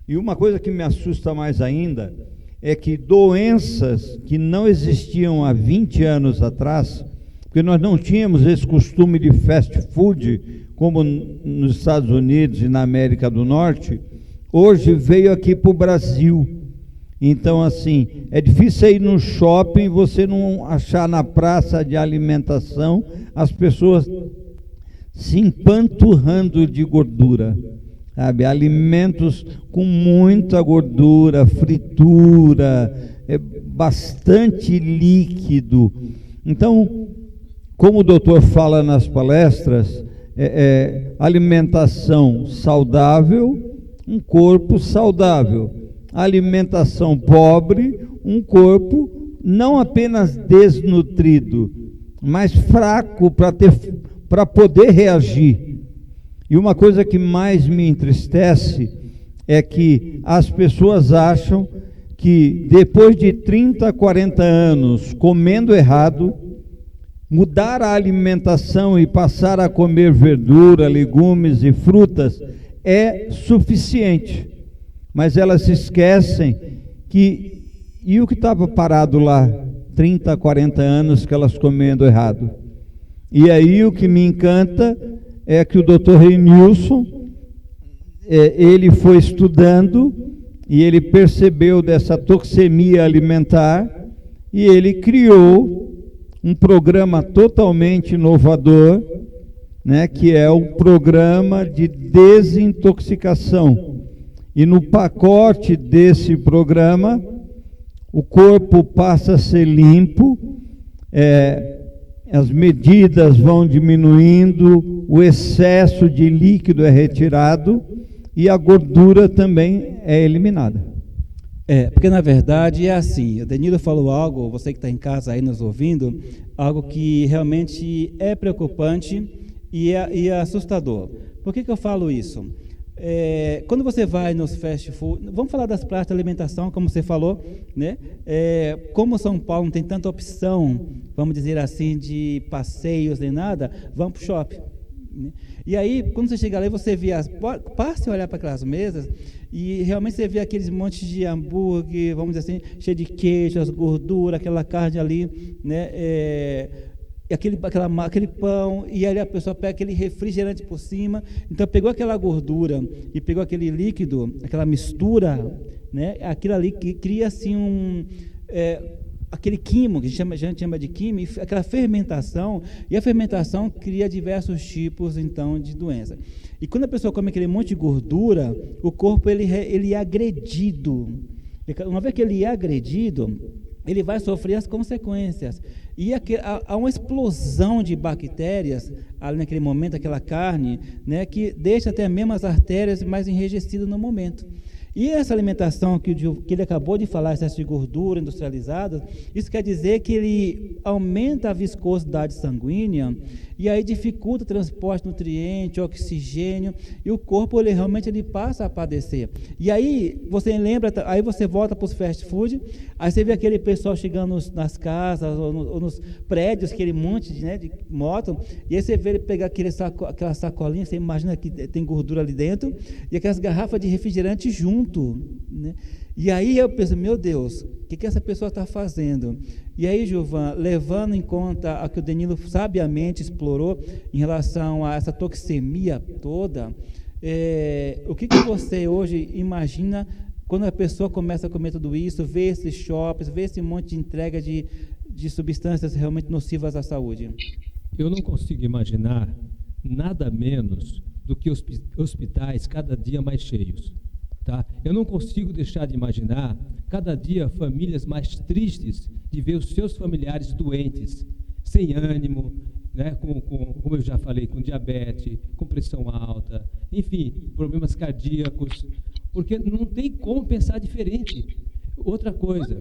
E uma coisa que me assusta mais ainda é que doenças que não existiam há 20 anos atrás, porque nós não tínhamos esse costume de fast food, como nos Estados Unidos e na América do Norte, hoje veio aqui para o Brasil. Então, assim, é difícil ir no shopping e você não achar na praça de alimentação as pessoas se empanturrando de gordura, sabe? Alimentos com muita gordura, fritura, bastante líquido. Então, como o doutor fala nas palestras, alimentação saudável, um corpo saudável. Alimentação pobre, um corpo não apenas desnutrido, mas fraco para poder reagir. E uma coisa que mais me entristece é que as pessoas acham que depois de 30, 40 anos comendo errado, mudar a alimentação e passar a comer verdura, legumes e frutas é suficiente. Mas elas se esquecem que, e o que estava parado lá 30, 40 anos que elas comendo errado? E aí o que me encanta é que o Dr. Renilson, ele foi estudando e ele percebeu dessa toxemia alimentar e ele criou um programa totalmente inovador, né, que é o programa de desintoxicação. E no pacote desse programa, o corpo passa a ser limpo, as medidas vão diminuindo, o excesso de líquido é retirado e a gordura também é eliminada.
Porque na verdade é assim, o Denildo falou algo, você que está em casa aí nos ouvindo, algo que realmente é preocupante e é assustador. Por que eu falo isso? Quando você vai nos fast food, vamos falar das praças de alimentação, como você falou, né? Como São Paulo não tem tanta opção, vamos dizer assim, de passeios nem nada, vamos para o shopping. Né? E aí, quando você chega lá, você vê passe a olhar para aquelas mesas e realmente você vê aqueles montes de hambúrguer, vamos dizer assim, cheio de queijo, as gorduras, aquela carne ali, né? Aquele pão, e aí a pessoa pega aquele refrigerante por cima. Então pegou aquela gordura e pegou aquele líquido, aquela mistura, né? Aquilo ali que cria assim aquele quimo, que a gente chama de quimo, aquela fermentação, e a fermentação cria diversos tipos então de doença. E quando a pessoa come aquele monte de gordura, o corpo ele é agredido. Uma vez que ele é agredido, ele vai sofrer as consequências. E há uma explosão de bactérias ali naquele momento, aquela carne, né, que deixa até mesmo as artérias mais enrijecidas no momento. E essa alimentação que ele acabou de falar, excesso de gordura industrializada, isso quer dizer que ele aumenta a viscosidade sanguínea e aí dificulta o transporte de nutriente, oxigênio, e o corpo realmente passa a padecer. E aí você lembra, aí você volta para os fast food, aí você vê aquele pessoal chegando nas casas ou nos prédios, aquele monte de moto, e aí você vê ele pegar aquela sacolinha, você imagina que tem gordura ali dentro, e aquelas garrafas de refrigerante junto. junto, né? E aí eu penso, meu Deus, o que essa pessoa está fazendo? E aí, Gilvan, levando em conta o que o Danilo sabiamente explorou em relação a essa toxemia toda, o que você hoje imagina quando a pessoa começa a comer tudo isso, vê esses shoppings, vê esse monte de entrega de substâncias realmente nocivas à saúde?
Eu não consigo imaginar nada menos do que hospitais cada dia mais cheios. Tá? Eu não consigo deixar de imaginar cada dia famílias mais tristes de ver os seus familiares doentes, sem ânimo, né? Como eu já falei, com diabetes, com pressão alta, enfim, problemas cardíacos, porque não tem como pensar diferente. Outra coisa,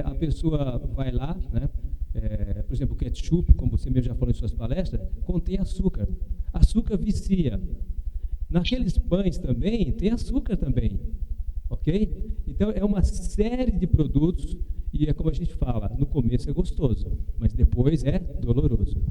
a pessoa vai lá, né? Por exemplo, o ketchup, como você mesmo já falou em suas palestras, contém açúcar. Açúcar vicia. Naqueles pães também tem açúcar também, ok? Então é uma série de produtos e é como a gente fala, no começo é gostoso, mas depois é doloroso.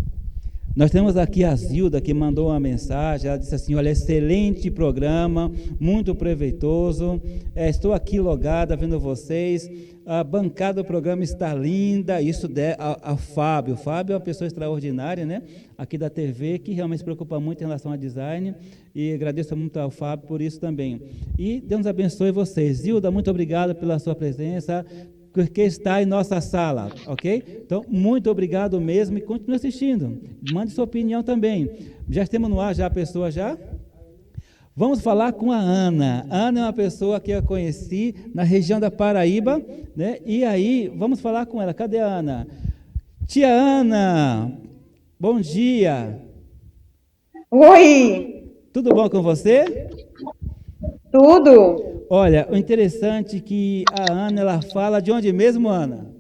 Nós temos aqui a Zilda, que mandou uma mensagem, ela disse assim, olha, excelente programa, muito proveitoso, estou aqui logada vendo vocês, a bancada do programa está linda, isso a Fábio. O Fábio é uma pessoa extraordinária, né? Aqui da TV, que realmente se preocupa muito em relação ao design, e agradeço muito ao Fábio por isso também. E Deus abençoe vocês. Zilda, muito obrigado pela sua presença, porque está em nossa sala, ok? Então, muito obrigado mesmo e continue assistindo. Mande sua opinião também. Já estamos no ar, já a pessoa já? Vamos falar com a Ana. Ana é uma pessoa que eu conheci na região da Paraíba, né? E aí, vamos falar com ela. Cadê a Ana? Tia Ana, bom dia.
Oi.
Tudo bom com você?
Tudo.
Olha, o interessante é que a Ana, ela fala de onde mesmo, Ana?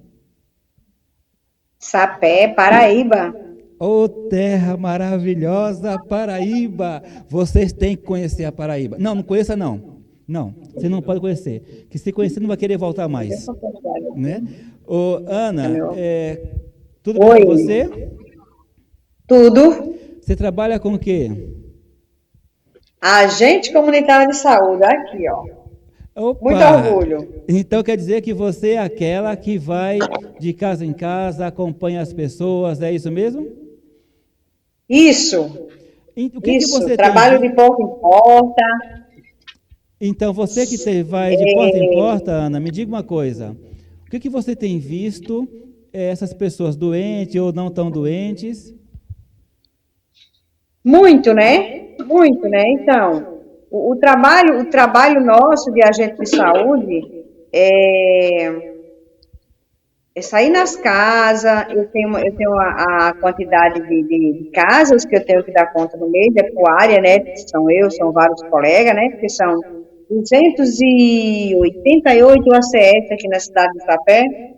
Sapé, Paraíba.
Ô, terra maravilhosa, Paraíba! Vocês têm que conhecer a Paraíba. Não conheça não. Não, você não pode conhecer. Que se conhecer não vai querer voltar mais. Né? Ô, Ana, tudo bem com você?
Tudo.
Você trabalha com o quê?
Agente comunitário de saúde, aqui, ó.
Opa!
Muito orgulho.
Então quer dizer que você é aquela que vai de casa em casa, acompanha as pessoas, é isso mesmo?
Isso.
O que
isso.
Que você
Trabalho
tem?
de porta em porta.
Então você que vai de porta em porta, Ana, me diga uma coisa. O que você tem visto essas pessoas doentes ou não tão doentes?
Muito, né? Muito, né? Então, o trabalho nosso de agente de saúde é sair nas casas. Eu tenho a quantidade de casas que eu tenho que dar conta no mês, é por área, né? São vários colegas, né? Porque são 288 ACS aqui na cidade de Sapé.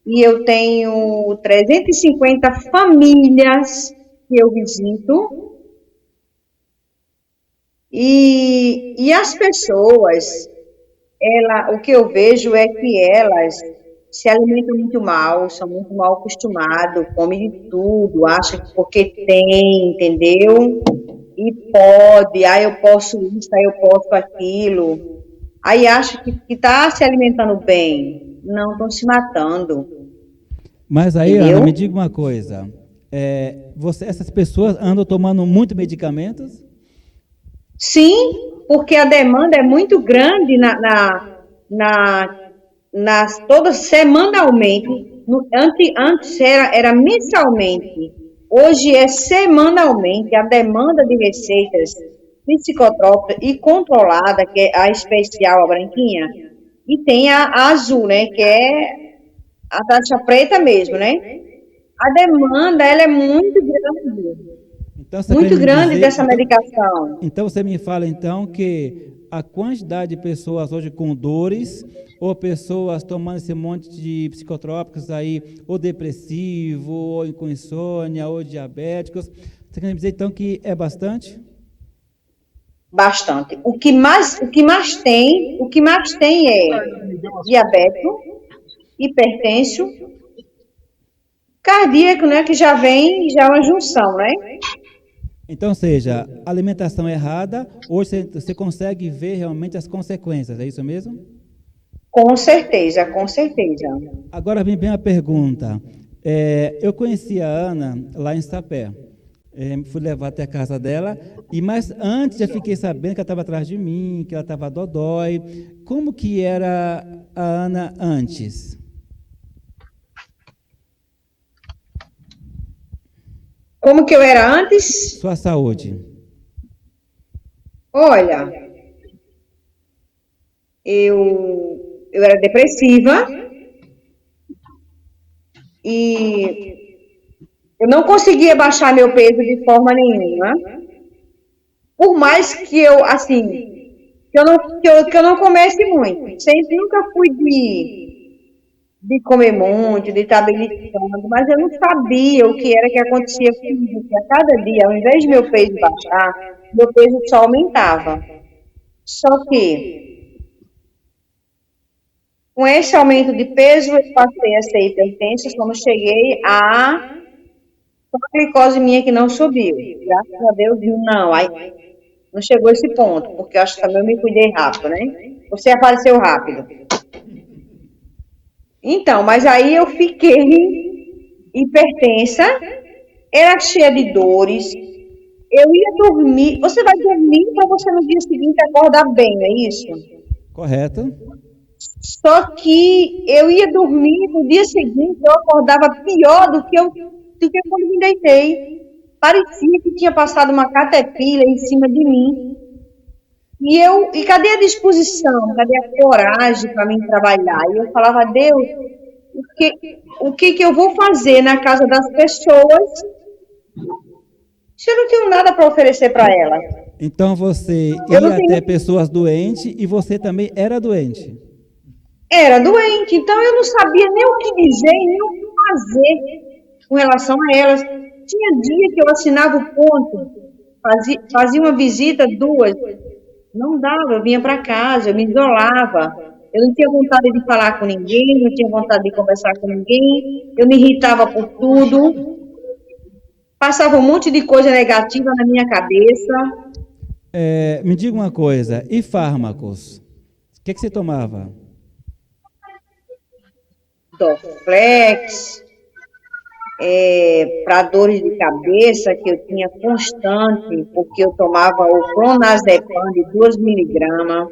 E eu tenho 350 famílias que eu visito. E as pessoas, o que eu vejo é que elas se alimentam muito mal, são muito mal acostumados, comem de tudo, acham que porque tem, entendeu? E pode, aí eu posso isso, aí eu posso aquilo. Aí acham que está se alimentando bem, não, estão se matando.
Mas aí,
entendeu?
Ana, me diga uma coisa, essas pessoas andam tomando muito medicamentos?
Sim, porque a demanda é muito grande todas semanalmente. Antes era mensalmente, hoje é semanalmente. A demanda de receitas psicotrópicas e controlada, que é a especial, a branquinha, e tem a azul, né, que é a taxa preta mesmo, né? A demanda, ela é muito grande.
Então, você
Muito
quer me
grande
dizer,
dessa medicação.
Então você me fala então que a quantidade de pessoas hoje com dores, ou pessoas tomando esse monte de psicotrópicos aí, ou depressivo, ou com insônia, ou diabéticos, você quer me dizer então que é bastante?
Bastante. O que mais tem é diabético, hipertenso, cardíaco, né, que já é uma junção, né?
Então, seja, alimentação errada, hoje você consegue ver realmente as consequências, é isso mesmo?
Com certeza, com certeza.
Agora vem bem a pergunta. Eu conheci a Ana lá em Sapé. Fui levar até a casa dela, mas antes já fiquei sabendo que ela estava atrás de mim, que ela estava dodói. Como que era a Ana antes?
Como que eu era antes?
Sua saúde.
Olha, eu era depressiva e eu não conseguia baixar meu peso de forma nenhuma. Por mais que eu, assim, que eu não comesse muito. Sempre, nunca fui de comer muito, de estar beliscando, mas eu não sabia o que era que acontecia comigo. Porque a cada dia, ao invés de meu peso baixar, meu peso só aumentava. Só que, com esse aumento de peso, eu passei a ser hipertensa quando cheguei a glicose minha que não subiu. Graças a Deus, não. Aí, não chegou a esse ponto, porque eu acho que também eu me cuidei rápido, né? Você apareceu rápido. Então, mas aí eu fiquei hipertensa, era cheia de dores, eu ia dormir. Você vai dormir para você no dia seguinte acordar bem, não é isso?
Correto.
Só que eu ia dormir, no dia seguinte eu acordava pior do que quando me deitei. Parecia que tinha passado uma caterpillar em cima de mim. E cadê a disposição? Cadê a coragem para mim trabalhar? E eu falava, Deus, o que eu vou fazer na casa das pessoas se eu não tenho nada para oferecer para elas?
Então você ia até pessoas doentes e você também era doente.
Era doente, então eu não sabia nem o que dizer, nem o que fazer com relação a elas. Tinha dia que eu assinava o ponto, fazia uma visita, 2. Não dava, eu vinha para casa, eu me isolava. Eu não tinha vontade de falar com ninguém, não tinha vontade de conversar com ninguém, eu me irritava por tudo. Passava um monte de coisa negativa na minha cabeça.
Me diga uma coisa, e fármacos? O que você tomava?
Dorflex, para dores de cabeça que eu tinha constante, porque eu tomava o clonazepam de 2 miligramas,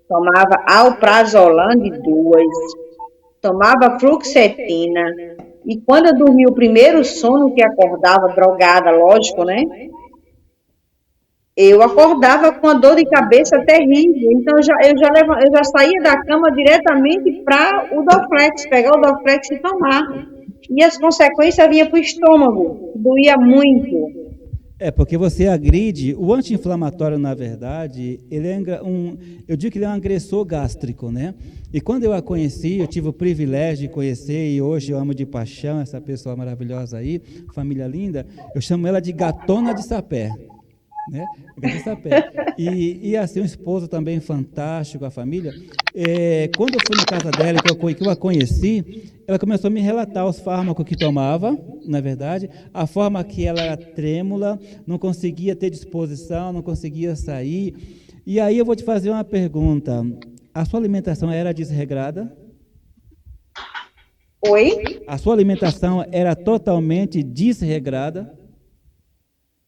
tomava alprazolam de 2, tomava fluoxetina, e quando eu dormia o primeiro sono que acordava, drogada, lógico, né? Eu acordava com uma dor de cabeça terrível, então eu já saía da cama diretamente para o Dorflex, pegar o Dorflex e tomar. E as consequências vinham para o estômago, doía muito.
Porque você agride, o anti-inflamatório, na verdade, ele é eu digo que ele é um agressor gástrico, né? E quando eu a conheci, eu tive o privilégio de conhecer, e hoje eu amo de paixão essa pessoa maravilhosa aí, família linda, eu chamo ela de Gatona de Sapé. Né? E assim, um esposo também fantástico, a família. Quando eu fui na casa dela, que eu a conheci, ela começou a me relatar os fármacos que tomava, na verdade, a forma que ela era trêmula, não conseguia ter disposição, não conseguia sair. E aí eu vou te fazer uma pergunta: a sua alimentação era desregrada?
Oi?
A sua alimentação era totalmente desregrada?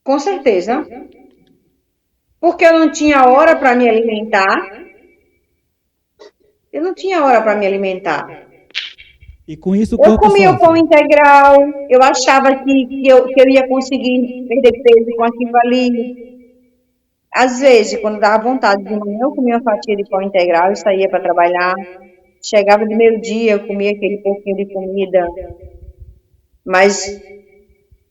Com certeza. Porque eu não tinha hora para me alimentar. Eu não tinha hora para me alimentar.
E com isso o
eu
corpo
comia
sofre.
o pão integral, eu achava que eu ia conseguir perder peso com aquilo ali. Às vezes, quando dava vontade de manhã, eu comia uma fatia de pão integral e saía para trabalhar. Chegava de meio-dia, eu comia aquele pouquinho de comida. Mas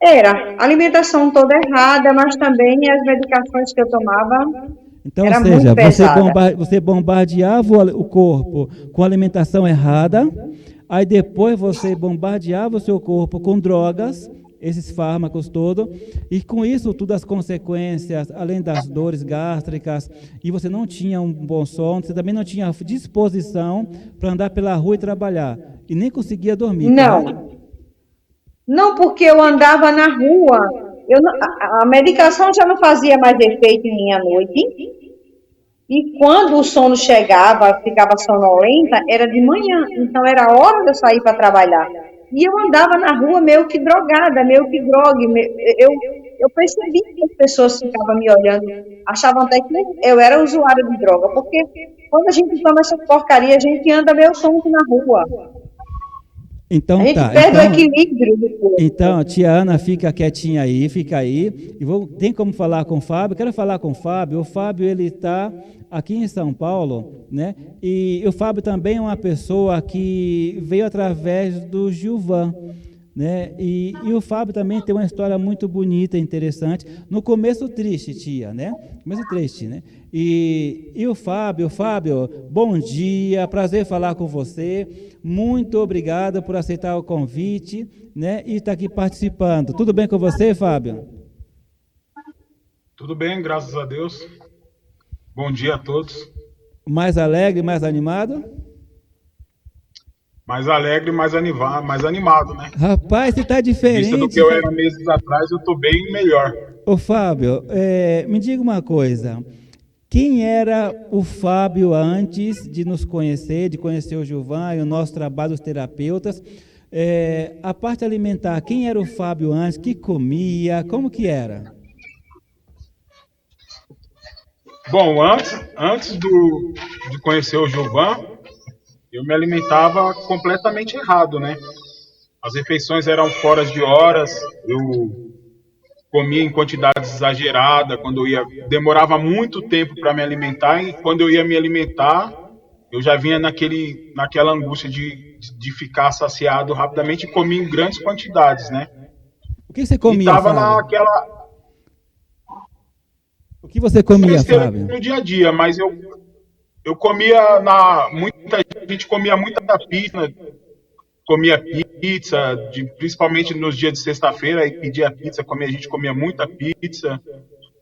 era a alimentação toda errada, mas também as medicações que eu tomava.
Então,
era
ou seja,
muito pesada.
você bombardeava o corpo com alimentação errada, aí depois você bombardeava o seu corpo com drogas, esses fármacos todos, e com isso tudo as consequências, além das dores gástricas, e você não tinha um bom sono, você também não tinha disposição para andar pela rua e trabalhar, e nem conseguia dormir.
Não.
Correto?
Não, porque eu andava na rua A medicação já não fazia mais efeito em mim à noite. E quando o sono chegava, ficava sonolenta, era de manhã. Então era a hora de eu sair para trabalhar. E eu andava na rua meio que drogada, meio que drogue. Eu percebi que as pessoas ficavam me olhando, achavam até que eu era usuária de droga. Porque quando a gente toma essa porcaria, a gente anda meio solto na rua.
Então
A gente
tá.
perde o equilíbrio do corpo.
Então, tia Ana, fica quietinha aí, fica aí. Tem como falar com o Fábio? Quero falar com o Fábio. O Fábio, ele está aqui em São Paulo, né? E o Fábio também é uma pessoa que veio através do Gilvan, né? E o Fábio também tem uma história muito bonita, interessante. No começo triste, tia, né? Começo triste, né? E o Fábio, bom dia, prazer falar com você. Muito obrigado por aceitar o convite, né? E estar aqui participando. Tudo bem com você, Fábio?
Tudo bem, graças a Deus. Bom dia a todos.
Mais alegre, mais animado?
Mais alegre, mais animado, né?
Rapaz, você está diferente.
Vista do que eu era meses atrás, eu estou bem melhor.
Ô, Fábio, me diga uma coisa. Quem era o Fábio antes de nos conhecer, de conhecer o Gilvan e o nosso trabalho dos terapeutas? A parte alimentar, quem era o Fábio antes? Que comia? Como que era?
Bom, antes de conhecer o Gilvan, eu me alimentava completamente errado, né? As refeições eram fora de horas, eu comia em quantidades exageradas, demorava muito tempo para me alimentar, e quando eu ia me alimentar, eu já vinha naquela angústia de ficar saciado rapidamente e comia em grandes quantidades, né?
O que você comia,
e tava
Fábio? O que você comia, Fábio?
No dia a dia, mas eu comia muita gente comia muita pizza, principalmente nos dias de sexta-feira, e pedia pizza, a gente comia muita pizza,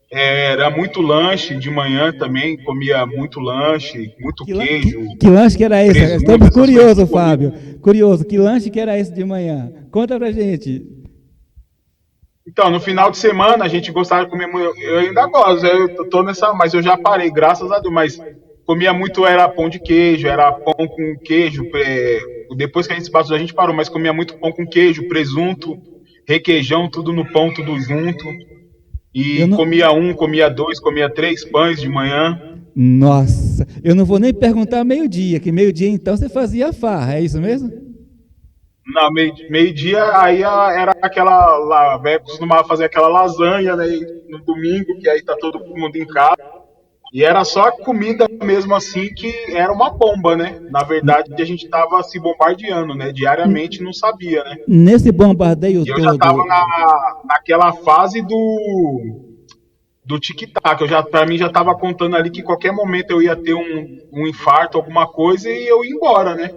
era muito lanche de manhã também, comia muito lanche, muito queijo.
Que lanche que era esse?
Presunto,
Estamos curiosos, Fábio. Curioso, que lanche que era esse de manhã? Conta pra gente.
Então, no final de semana, a gente gostava de comer muito, eu ainda gosto, eu tô nessa, mas eu já parei, graças a Deus, mas comia muito, era pão de queijo, era pão com queijo, depois que a gente se batizou, a gente parou, mas comia muito pão com queijo, presunto, requeijão, tudo no pão, tudo junto, e comia dois, comia 3 pães de manhã.
Nossa, eu não vou nem perguntar meio-dia, que meio-dia então você fazia farra, é isso mesmo?
Não, meio-dia aí era aquela, costumava fazer aquela lasanha, né, no domingo, que aí tá todo mundo em casa. E era só a comida mesmo assim que era uma bomba, né? Na verdade, a gente tava se bombardeando, né? Diariamente, não sabia, né?
Nesse bombardeio
todo... Eu já tava naquela fase do tic-tac. Pra mim, já tava contando ali que qualquer momento eu ia ter um infarto, alguma coisa, e eu ia embora, né?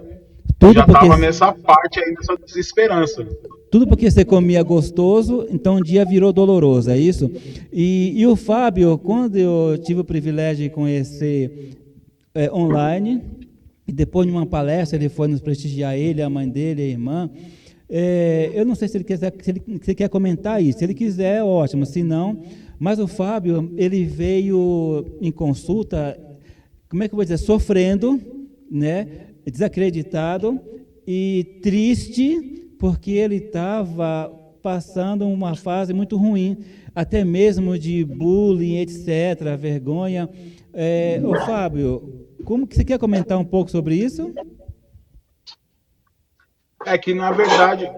Eu já tava nessa parte aí, nessa desesperança.
Tudo porque você comia gostoso, então o dia virou doloroso, é isso? E o Fábio, quando eu tive o privilégio de conhecer online, e depois de uma palestra ele foi nos prestigiar, ele, a mãe dele, a irmã, eu não sei se ele quer comentar isso, se ele quiser, ótimo, se não, mas o Fábio, ele veio em consulta, como é que eu vou dizer, sofrendo, né, desacreditado e triste, porque ele estava passando uma fase muito ruim, até mesmo de bullying, etc., vergonha. Ô Fábio, como que você quer comentar um pouco sobre isso?
É que, na verdade,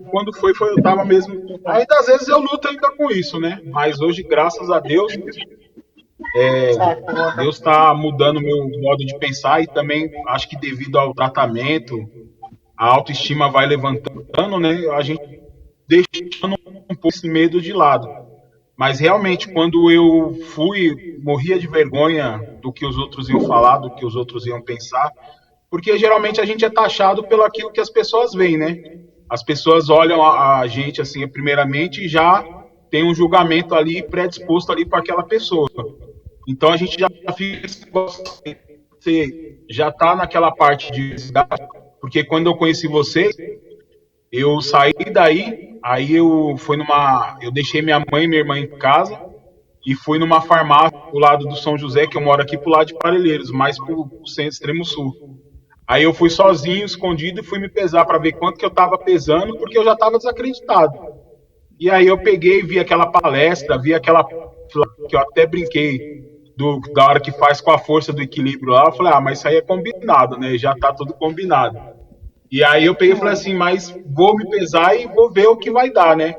quando foi eu estava mesmo... Ainda, às vezes, eu luto ainda com isso, né? Mas hoje, graças a Deus, Deus está mudando o meu modo de pensar, e também acho que devido ao tratamento, a autoestima vai levantando, né? A gente deixando um pouco esse medo de lado. Mas realmente, quando eu morria de vergonha do que os outros iam falar, do que os outros iam pensar, porque geralmente a gente é taxado pelo aquilo que as pessoas veem, né? As pessoas olham a gente assim, primeiramente, e já tem um julgamento ali predisposto ali para aquela pessoa. Então a gente já fica, você já está naquela parte de... Porque quando eu conheci você, eu saí daí, Aí eu deixei minha mãe e minha irmã em casa e fui numa farmácia do lado do São José, que eu moro aqui pro lado de Parelheiros, mais pro centro extremo sul. Aí eu fui sozinho, escondido, e fui me pesar para ver quanto que eu tava pesando, porque eu já tava desacreditado. E aí eu peguei, vi aquela palestra, vi aquela que eu até brinquei da hora que faz com a força do equilíbrio lá. Eu falei, mas isso aí é combinado, né? Já tá tudo combinado. E aí eu peguei e falei assim, mas vou me pesar e vou ver o que vai dar, né?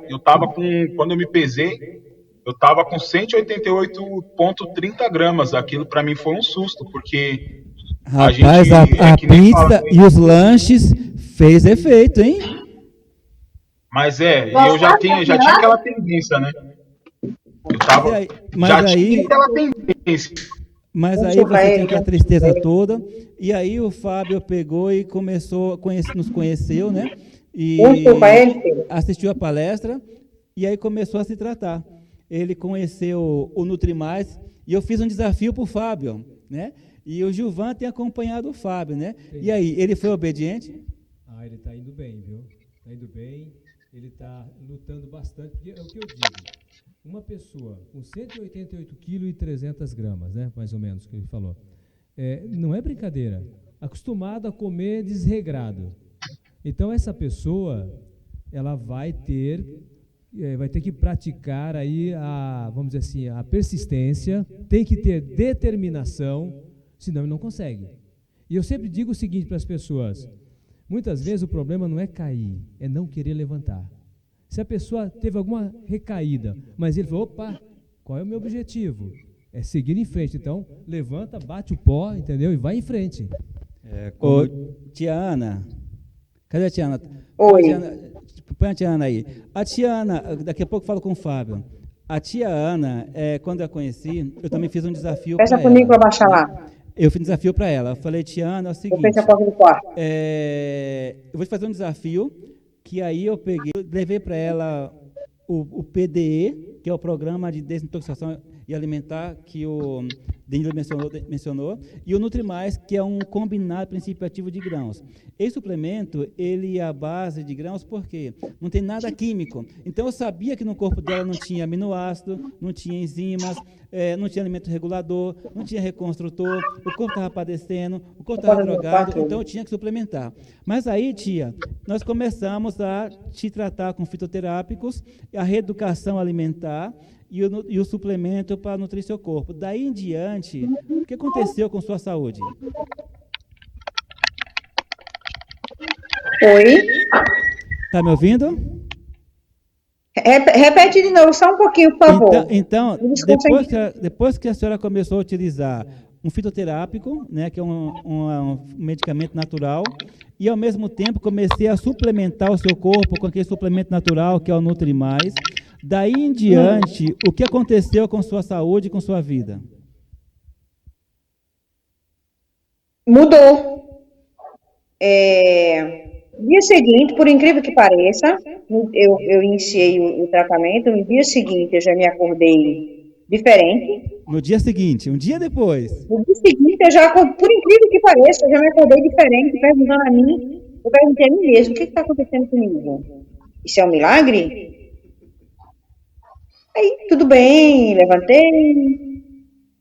Quando eu me pesei, eu tava com 188,30 gramas. Aquilo para mim foi um susto, porque
Rapaz, a pizza e os lanches fez efeito, hein?
Mas eu já tinha aquela tendência, né? Tinha aquela tendência.
Mas aí você tinha aquela tristeza toda, e aí o Fábio pegou e começou, nos conheceu, né? E assistiu a palestra, e aí começou a se tratar. Ele conheceu o Nutrimais, e eu fiz um desafio para o Fábio, né? E o Gilvan tem acompanhado o Fábio, né? E aí, ele foi obediente?
Ele está indo bem, viu? Está indo bem, ele está lutando bastante, porque é o que eu digo. Uma pessoa com 188 quilos e 300 gramas, né, mais ou menos, que ele falou, não é brincadeira, acostumado a comer desregrado. Então, essa pessoa, ela vai ter que praticar aí vamos dizer assim, a persistência, tem que ter determinação, senão ele não consegue. E eu sempre digo o seguinte para as pessoas, muitas vezes o problema não é cair, é não querer levantar. Se a pessoa teve alguma recaída, mas ele falou, opa, qual é o meu objetivo? É seguir em frente. Então, levanta, bate o pó, entendeu? E vai em frente.
Tia Ana, cadê a tia Ana?
Oi.
Põe a tia Ana aí. A tia Ana, daqui a pouco eu falo com o Fábio. A tia Ana, quando eu a conheci, eu também fiz um desafio para ela.
Peça comigo para baixar lá.
Eu fiz um desafio para ela. Eu falei, tia Ana, é o seguinte.
Eu fecho a porta do quarto.
Eu vou te fazer um desafio, que aí eu levei para ela o PDE, que é o Programa de Desintoxicação e Alimentar, que o Danilo mencionou, e o Nutrimais, que é um combinado princípio ativo de grãos. Esse suplemento, ele é a base de grãos porque não tem nada químico. Então, eu sabia que no corpo dela não tinha aminoácido, não tinha enzimas, não tinha alimento regulador, não tinha reconstrutor, o corpo estava padecendo, o corpo estava drogado, então eu tinha que suplementar. Mas aí, tia, nós começamos a te tratar com fitoterápicos, a reeducação alimentar, e o suplemento para nutrir seu corpo. Daí em diante, o que aconteceu com sua saúde?
Oi?
Está me ouvindo?
Repete de novo, só um pouquinho, por favor.
Então depois que a senhora começou a utilizar um fitoterápico, né, que é um medicamento natural, e ao mesmo tempo comecei a suplementar o seu corpo com aquele suplemento natural que é o Nutrimais. Daí em diante, o que aconteceu com sua saúde e com sua vida?
Mudou. Dia seguinte, por incrível que pareça, eu iniciei o tratamento, no dia seguinte eu já me acordei diferente.
No dia seguinte, um dia depois?
No dia seguinte, por incrível que pareça, eu já me acordei diferente, perguntando a mim, eu perguntei a mim mesmo, o que está acontecendo comigo? Isso é um milagre? Aí, tudo bem, levantei,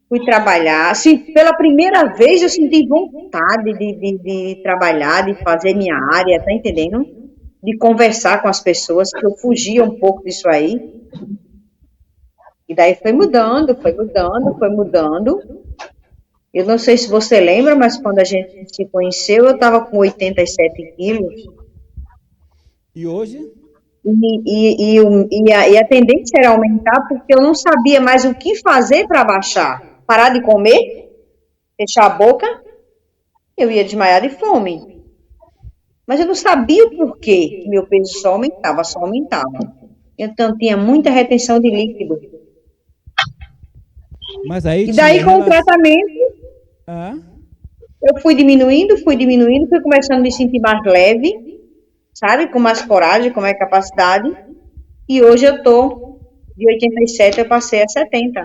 fui trabalhar. Assim, pela primeira vez eu senti vontade de trabalhar, de fazer minha área, tá entendendo? De conversar com as pessoas, que eu fugia um pouco disso aí. E daí foi mudando. Eu não sei se você lembra, mas quando a gente se conheceu, eu estava com 87 quilos.
E hoje?
E a tendência era aumentar porque eu não sabia mais o que fazer para baixar. Parar de comer, fechar a boca, eu ia desmaiar de fome. Mas eu não sabia o porquê que meu peso só aumentava. Então tinha muita retenção de líquido.
Mas aí
e daí com o tratamento, eu fui diminuindo, fui começando a me sentir mais leve, sabe, com mais coragem, com mais capacidade, e hoje eu tô de 87, eu passei a 70.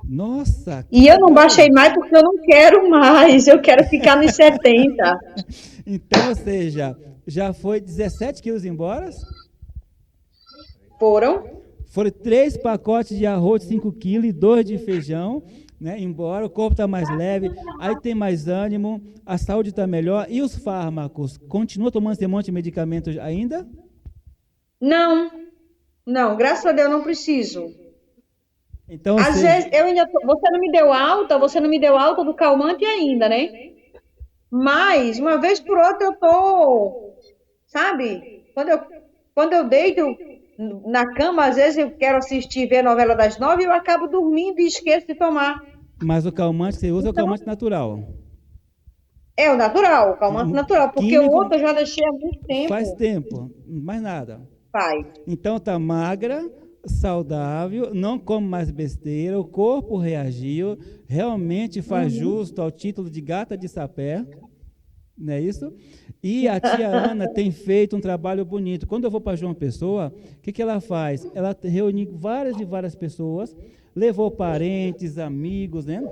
Nossa!
E eu não baixei mais porque eu não quero mais, eu quero ficar nos 70.
Então, ou seja, já foi 17 quilos embora? Foram 3 pacotes de arroz de 5 quilos e 2 de feijão, né? Embora o corpo está mais leve, aí tem mais ânimo, a saúde está melhor. E os fármacos? Continua tomando esse monte de medicamentos ainda?
Não, graças a Deus não preciso.
Então,
Às vezes, você não me deu alta do calmante ainda, né? Mas, uma vez por outra, eu tô, sabe? Quando eu deito na cama, às vezes eu quero assistir, ver a novela das 9 e eu acabo dormindo e esqueço de tomar.
Mas o calmante que você usa é o calmante natural.
É o natural, o calmante natural, porque
Químico,
o outro eu já deixei há muito tempo.
Faz tempo, mais nada.
Faz.
Então tá magra, saudável, não come mais besteira, o corpo reagiu, realmente faz justo ao título de gata de sapé, não é isso? E a tia Ana tem feito um trabalho bonito. Quando eu vou para João Pessoa, o que ela faz? Ela reúne várias pessoas, levou parentes, amigos, né?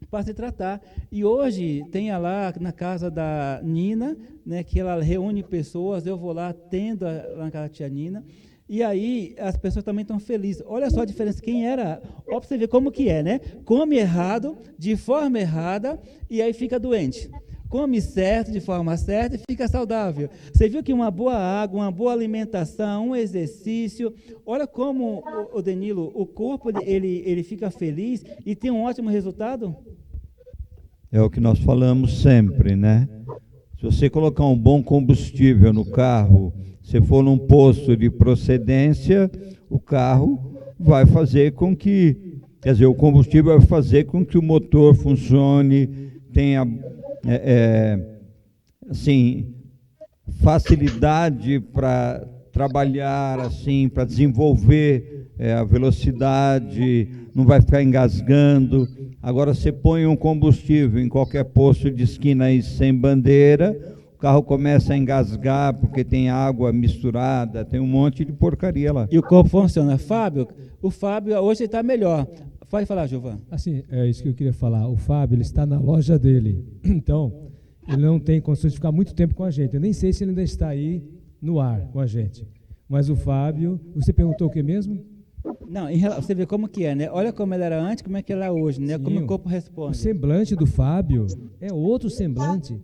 Para se tratar. E hoje tem lá na casa da Nina, né, que ela reúne pessoas, eu vou lá, atendo lá na casa da tia Nina, e aí as pessoas também estão felizes. Olha só a diferença, quem era, ó, para você ver como que é, né? Come errado, de forma errada, e aí fica doente. Come certo, de forma certa, e fica saudável. Você viu que uma boa água, uma boa alimentação, um exercício, olha como, o Danilo, o corpo ele fica feliz e tem um ótimo resultado.
É o que nós falamos sempre, né? Se você colocar um bom combustível no carro, se for num posto de procedência, o carro vai fazer com que, quer dizer, o combustível vai fazer com que o motor funcione, tenha assim, facilidade para trabalhar, assim, para desenvolver a velocidade, não vai ficar engasgando. Agora, você põe um combustível em qualquer posto de esquina aí sem bandeira, o carro começa a engasgar porque tem água misturada, tem um monte de porcaria lá.
E o corpo funciona. O Fábio hoje está melhor. Pode falar, Gilvan.
Assim, é isso que eu queria falar. O Fábio, ele está na loja dele. Então, ele não tem condições de ficar muito tempo com a gente. Eu nem sei se ele ainda está aí no ar com a gente. Mas o Fábio, você perguntou o que mesmo?
Não, você vê como que é, né? Olha como ele era antes, como é que ele é hoje, né?
Sim,
como o corpo responde.
O semblante do Fábio é outro semblante.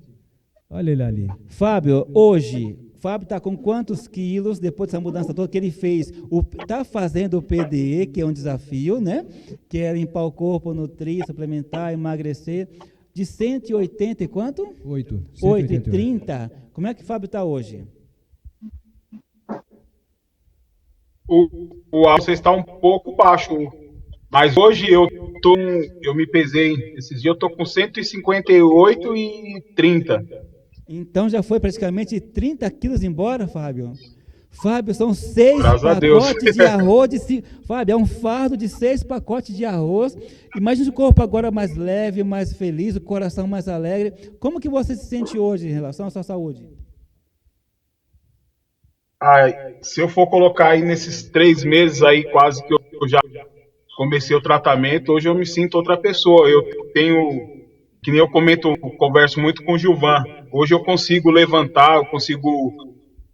Olha ele ali.
Fábio, hoje, Fábio está com quantos quilos, depois dessa mudança toda que ele fez? Está fazendo o PDE, que é um desafio, né? Que é limpar o corpo, nutrir, suplementar, emagrecer. De 180 e quanto? 8,30. Como é que o Fábio está hoje?
O você está um pouco baixo, mas hoje eu me pesei, esses dias eu estou com 158,30.
Então já foi praticamente 30 quilos embora, Fábio? Fábio, são 6
Graças
pacotes de arroz. Fábio, é um fardo de 6 pacotes de arroz. Imagina o corpo agora mais leve, mais feliz, o coração mais alegre. Como que você se sente hoje em relação à sua saúde?
Se eu for colocar aí nesses 3 meses aí, quase que eu já comecei o tratamento, hoje eu me sinto outra pessoa. Eu tenho, que nem eu converso muito com o Gilvan. Hoje eu consigo levantar, eu consigo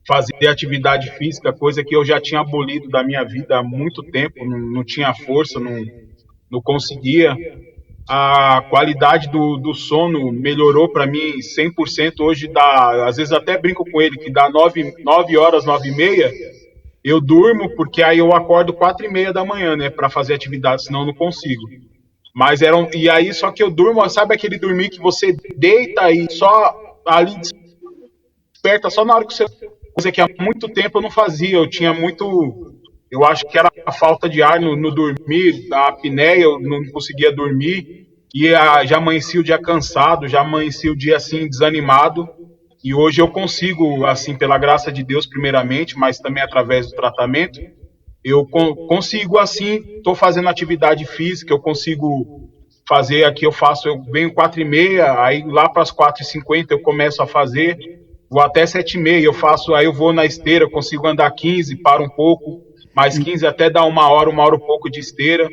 fazer atividade física, coisa que eu já tinha abolido da minha vida há muito tempo, não tinha força, não conseguia. A qualidade do sono melhorou para mim 100%. Hoje dá, às vezes até brinco com ele, que dá 9 horas, 9h30, eu durmo, porque aí eu acordo 4h30 da manhã, né, para fazer atividade, senão eu não consigo. Mas e aí só que eu durmo, sabe aquele dormir que você deita e só ali desperta só na hora que você... Coisa que há muito tempo eu não fazia, eu acho que era a falta de ar no dormir, a apneia, eu não conseguia dormir, e já amanhecia o dia cansado, já amanhecia o dia assim desanimado, e hoje eu consigo, assim, pela graça de Deus primeiramente, mas também através do tratamento, eu consigo assim, estou fazendo atividade física, eu consigo fazer aqui, eu venho 4h30, aí lá para as 4h50 eu começo a fazer, vou até 7h30, aí eu vou na esteira, eu consigo andar 15, paro um pouco, mais 15 até dar 1 hora e pouco de esteira,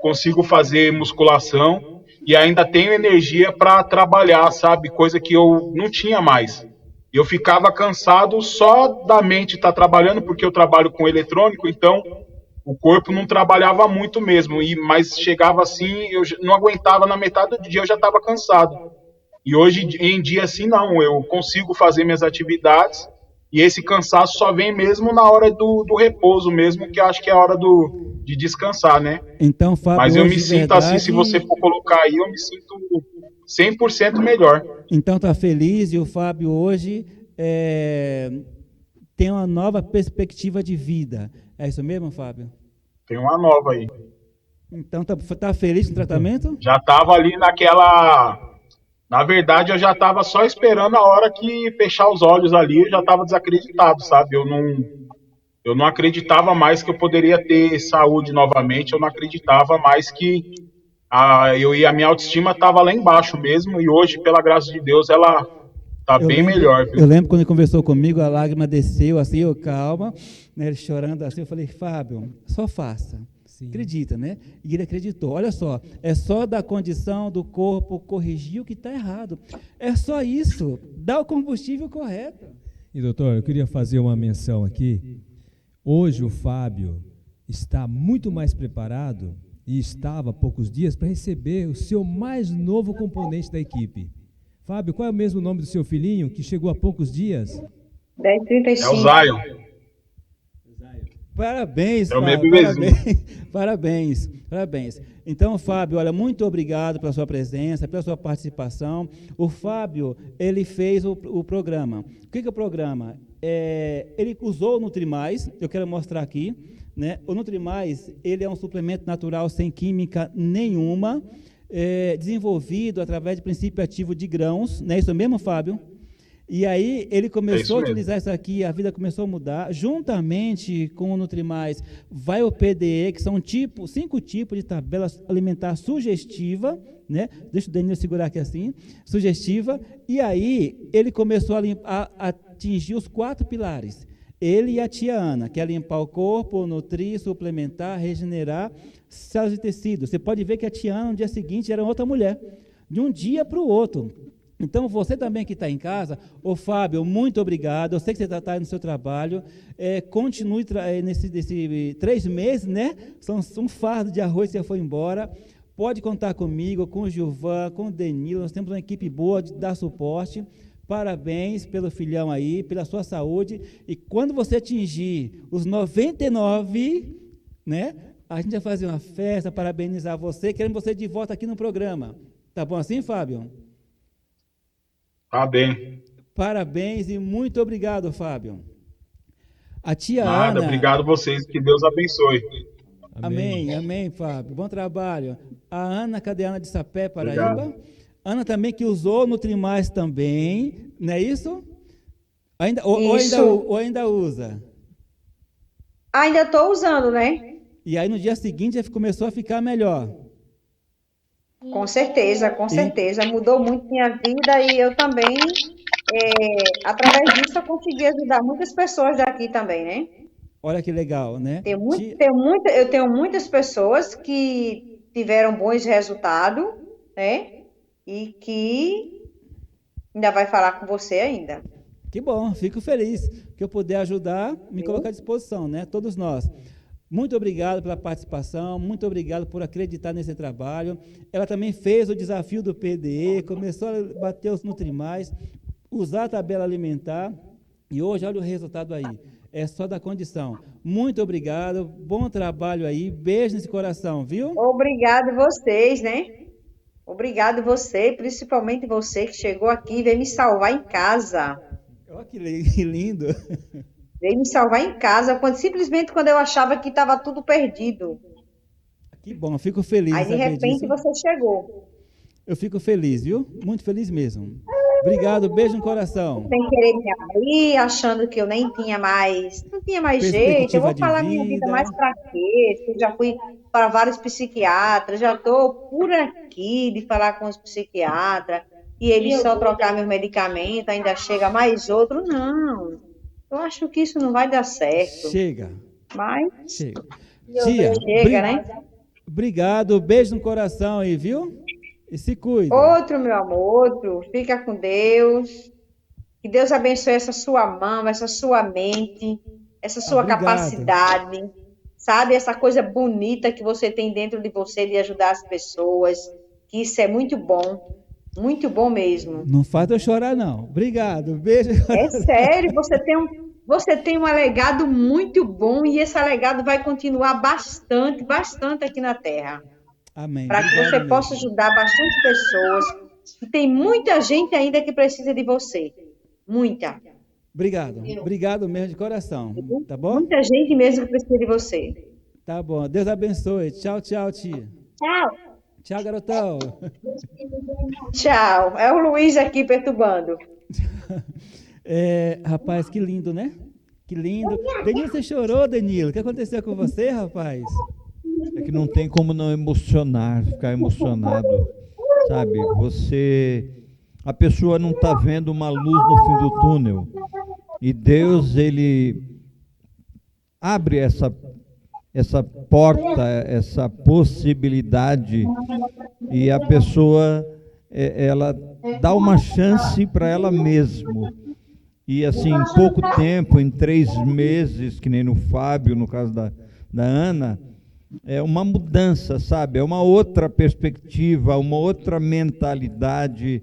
consigo fazer musculação e ainda tenho energia para trabalhar, sabe? Coisa que eu não tinha mais. E eu ficava cansado só da mente estar trabalhando, porque eu trabalho com eletrônico, então o corpo não trabalhava muito mesmo. Mas chegava assim, eu não aguentava, na metade do dia eu já estava cansado. E hoje em dia, assim, não. Eu consigo fazer minhas atividades e esse cansaço só vem mesmo na hora do repouso mesmo, que eu acho que é a hora de descansar, né?
Então, Fábio,
Mas eu
hoje,
me
de
sinto assim, se
verdade,
você for colocar aí, eu me sinto 100% melhor.
então está feliz e o Fábio hoje tem uma nova perspectiva de vida. É isso mesmo, Fábio?
Tem uma nova aí.
Então tá feliz com o tratamento?
Já estava ali naquela... Na verdade, eu já estava só esperando a hora que fechar os olhos ali, eu já estava desacreditado, sabe? Eu não acreditava mais que eu poderia ter saúde novamente, eu não acreditava mais que a minha autoestima estava lá embaixo mesmo, e hoje, pela graça de Deus, ela tá bem melhor, viu?
Eu lembro quando ele conversou comigo, a lágrima desceu assim, eu calma, né, ele chorando assim, eu falei, Fábio, só faça.
Sim.
Acredita, né? E ele acreditou. Olha só, é só da condição do corpo corrigir o que está errado. É só isso. Dá o combustível correto.
E, doutor, eu queria fazer uma menção aqui. Hoje o Fábio está muito mais preparado, e estava há poucos dias, para receber o seu mais novo componente da equipe. Fábio, qual é o mesmo nome do seu filhinho, que chegou há poucos dias?
10h35.
É o Zion.
Parabéns,
É o meu
Fábio,
bebezinho.
parabéns. Então, Fábio, olha, muito obrigado pela sua presença, pela sua participação. O Fábio, ele fez o programa. O que é o programa? Ele usou o Nutrimais, eu quero mostrar aqui, né? O Nutrimais, ele é um suplemento natural sem química nenhuma, desenvolvido através de princípio ativo de grãos, não é isso mesmo, Fábio? E aí ele começou a utilizar isso aqui, a vida começou a mudar, juntamente com o Nutrimais, vai o PDE, que são 5 tipos de tabela alimentar sugestiva, né? Deixa o Danilo segurar aqui assim, sugestiva, e aí ele começou a atingir os 4 pilares. Ele e a tia Ana, que é limpar o corpo, nutrir, suplementar, regenerar células de tecido. Você pode ver que a tia Ana, no dia seguinte, era outra mulher, de um dia para o outro. Então, você também que está em casa, ô Fábio, muito obrigado, eu sei que você está aí no seu trabalho, continue nesse 3 meses, né? São um fardo de arroz que já foi embora, pode contar comigo, com o Gilvan, com o Danilo, nós temos uma equipe boa de dar suporte, parabéns pelo filhão aí, pela sua saúde, e quando você atingir os 99, né? A gente vai fazer uma festa, parabenizar você, queremos você de volta aqui no programa, tá bom assim, Fábio?
Tá bem.
Parabéns e muito obrigado, Fábio. A tia
Nada,
Ana...
obrigado a vocês, que Deus abençoe.
Amém, Fábio. Bom trabalho. A Ana, cadê a Ana de Sapé, Paraíba?
Obrigado.
Ana também, que usou Nutrimais também, não é isso?
Isso.
Ou ainda usa?
Ainda estou usando, né?
E aí no dia seguinte já começou a ficar melhor.
Com certeza, com certeza. Mudou muito minha vida e eu também, através disso, eu consegui ajudar muitas pessoas daqui também, né?
Olha que legal, né?
Eu tenho muitas pessoas que tiveram bons resultados, né? E que ainda vai falar com você ainda.
Que bom, fico feliz que eu puder ajudar, me colocar à disposição, né? Todos nós. Muito obrigado pela participação, muito obrigado por acreditar nesse trabalho. Ela também fez o desafio do PDE, começou a bater os Nutrimais, usar a tabela alimentar, e hoje olha o resultado aí. É só da condição. Muito obrigado, bom trabalho aí, beijo nesse coração, viu?
Obrigado vocês, né? Obrigado você, principalmente você que chegou aqui e veio me salvar em casa.
Olha que lindo.
Veio me salvar em casa, simplesmente quando eu achava que estava tudo perdido.
Que bom, fico feliz.
Aí, de repente, você chegou.
Eu fico feliz, viu? Muito feliz mesmo. Obrigado, beijo no coração.
Sem querer me abrir, achando que eu nem tinha mais, não tinha mais jeito. Eu vou falar minha vida mais para quê? Eu já fui para vários psiquiatras, já estou por aqui de falar com os psiquiatras, e eles só trocar meus medicamentos, ainda chega mais outro. Não. Eu acho que isso não vai dar certo.
Chega.
Mas...
Chega.
Tia, chega, né?
Obrigado, beijo no coração aí, viu? E se cuida.
Outro, meu amor, outro. Fica com Deus. Que Deus abençoe essa sua mão, essa sua mente, essa sua
Obrigado.
capacidade, sabe? Essa coisa bonita que você tem dentro de você de ajudar as pessoas. Que isso é muito bom mesmo.
Não faz eu chorar, não. Obrigado. Beijo.
É sério, você tem um legado muito bom e esse legado vai continuar bastante, bastante aqui na Terra.
Amém.
Para que
Obrigado
você
mesmo.
possa ajudar bastante pessoas. E tem muita gente ainda que precisa de você. Muita.
Obrigado. Obrigado mesmo de coração. Tá bom?
Muita gente mesmo que precisa de você.
Tá bom. Deus abençoe. Tchau, tchau, tia.
Tchau.
Tchau, garotão.
Tchau. É o Luiz aqui perturbando.
Rapaz, que lindo, né? Que lindo. Danilo, você chorou, Danilo? O que aconteceu com você, rapaz?
É que não tem como não emocionar, ficar emocionado, sabe? A pessoa não está vendo uma luz no fim do túnel. E Deus, Ele abre essa porta, essa possibilidade, e a pessoa, ela dá uma chance para ela mesma. E assim, em pouco tempo, em 3 meses, que nem no Fábio, no caso da Ana, é uma mudança, sabe? É uma outra perspectiva, uma outra mentalidade,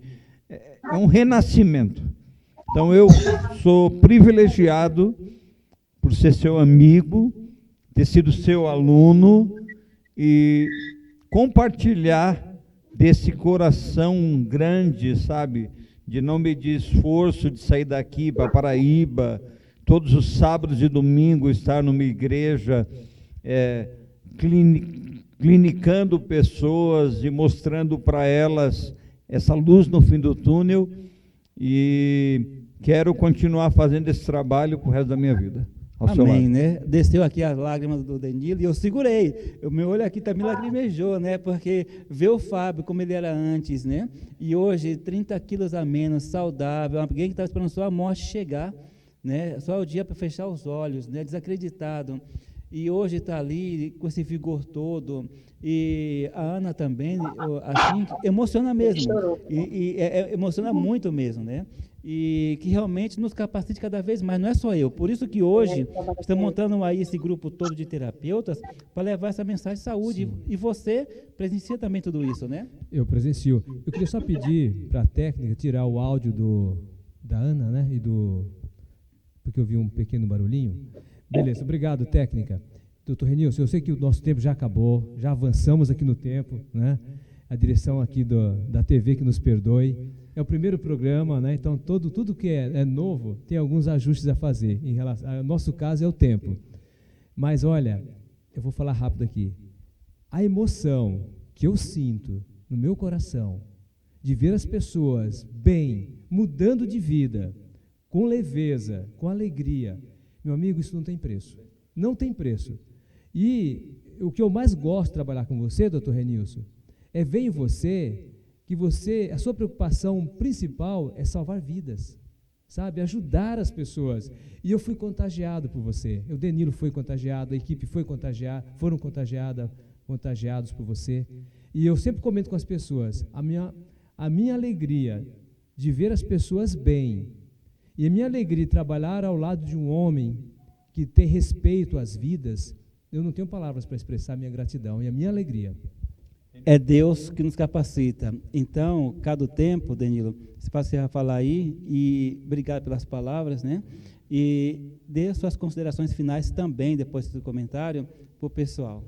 é um renascimento. Então eu sou privilegiado por ser seu amigo, ter sido seu aluno e compartilhar desse coração grande, sabe? De não medir esforço de sair daqui para Paraíba, todos os sábados e domingos estar numa igreja, clinicando pessoas e mostrando para elas essa luz no fim do túnel, e quero continuar fazendo esse trabalho pro resto da minha vida.
Amém, né? Desceu aqui as lágrimas do Danilo e eu segurei. O meu olho aqui também lacrimejou, né? Porque ver o Fábio como ele era antes, né? E hoje 30 quilos a menos, saudável, alguém que estava esperando só a morte chegar, né? Só o dia para fechar os olhos, né? Desacreditado. E hoje está ali com esse vigor todo. E a Ana também, assim, emociona mesmo. Emociona muito mesmo, né? E que realmente nos capacite cada vez mais, não é só eu. Por isso que hoje estamos montando aí esse grupo todo de terapeutas para levar essa mensagem de saúde.
Sim.
E você presencia também tudo isso, né?
Eu presencio. Eu queria só pedir para a técnica tirar o áudio da Ana, né? Porque eu vi um pequeno barulhinho. Beleza, obrigado, técnica. Doutor Renilson, eu sei que o nosso tempo já acabou, já avançamos aqui no tempo, né? A direção aqui da TV que nos perdoe. É o primeiro programa, né? Então tudo que é novo tem alguns ajustes a fazer. Em relação, o nosso caso é o tempo. Mas olha, eu vou falar rápido aqui. A emoção que eu sinto no meu coração de ver as pessoas bem, mudando de vida, com leveza, com alegria, meu amigo, isso não tem preço. Não tem preço. E o que eu mais gosto de trabalhar com você, doutor Renilson, é ver em você que a sua preocupação principal é salvar vidas, sabe? Ajudar as pessoas. E eu fui contagiado por você. O Danilo foi contagiado, a equipe foi contagiada, foram contagiados por você. E eu sempre comento com as pessoas, a minha alegria de ver as pessoas bem, e a minha alegria de trabalhar ao lado de um homem que tem respeito às vidas, eu não tenho palavras para expressar a minha gratidão e a minha alegria.
É Deus que nos capacita. Então, cada tempo, Danilo, você passa a falar aí, e obrigado pelas palavras, né? E dê suas considerações finais também, depois do comentário, para o pessoal.